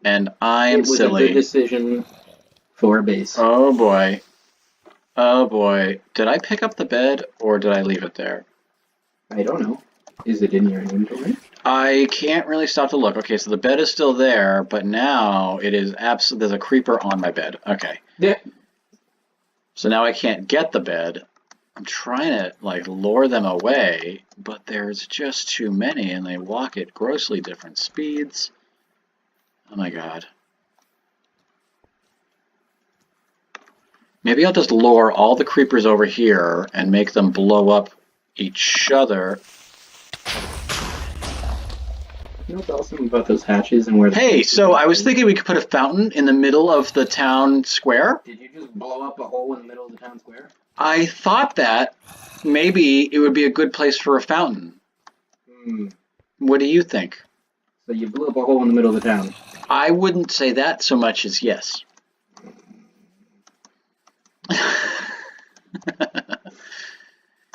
And I'm It was silly. a good decision for a base. Oh boy. Oh boy. Did I pick up the bed or did I leave it there? I don't know. Is it in your inventory? I can't really stop to look. Okay, so the bed is still there, but now it is there's a creeper on my bed. Okay. Yeah. So now I can't get the bed. I'm trying to like lure them away, but there's just too many and they walk at grossly different speeds. Oh my god. Maybe I'll just lure all the creepers over here and make them blow up each other. You know what's awesome about those hatches and where the Hey, so I was thinking we could put a fountain in the middle of the town square. Did you just blow up a hole in the middle of the town square? I thought that maybe it would be a good place for a fountain. What do you think? So you blew up a hole in the middle of the town. I wouldn't say that so much as yes.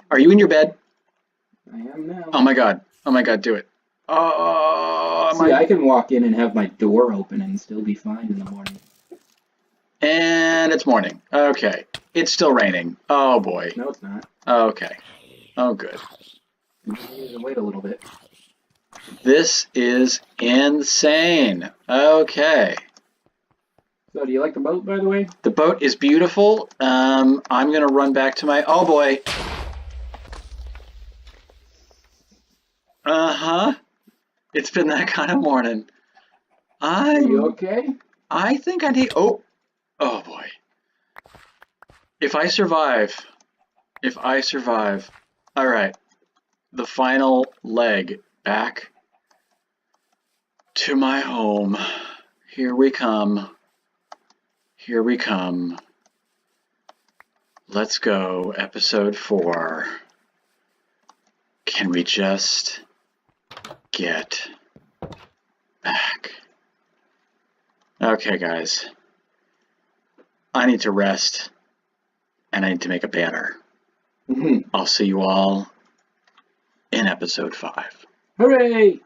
Are you in your bed? I am now. Oh my god. Oh my god, do it. Oh, See, I can walk in and have my door open and still be fine in the morning. And it's morning. Okay. It's still raining. Oh boy. No, it's not. Okay. Oh good. You just need to wait a little bit. This is insane. Okay. So, do you like the boat, by the way? The boat is beautiful. I'm gonna run back to my... Oh boy. Uh-huh. It's been that kind of morning. Are you okay? I think I need... Oh. Oh boy. If I survive. All right. The final leg back to my home. Here we come. Here we come. Let's go. Episode 4. Can we just get back? Okay, guys. I need to rest, and I need to make a banner. I'll see you all in episode 5. Hooray!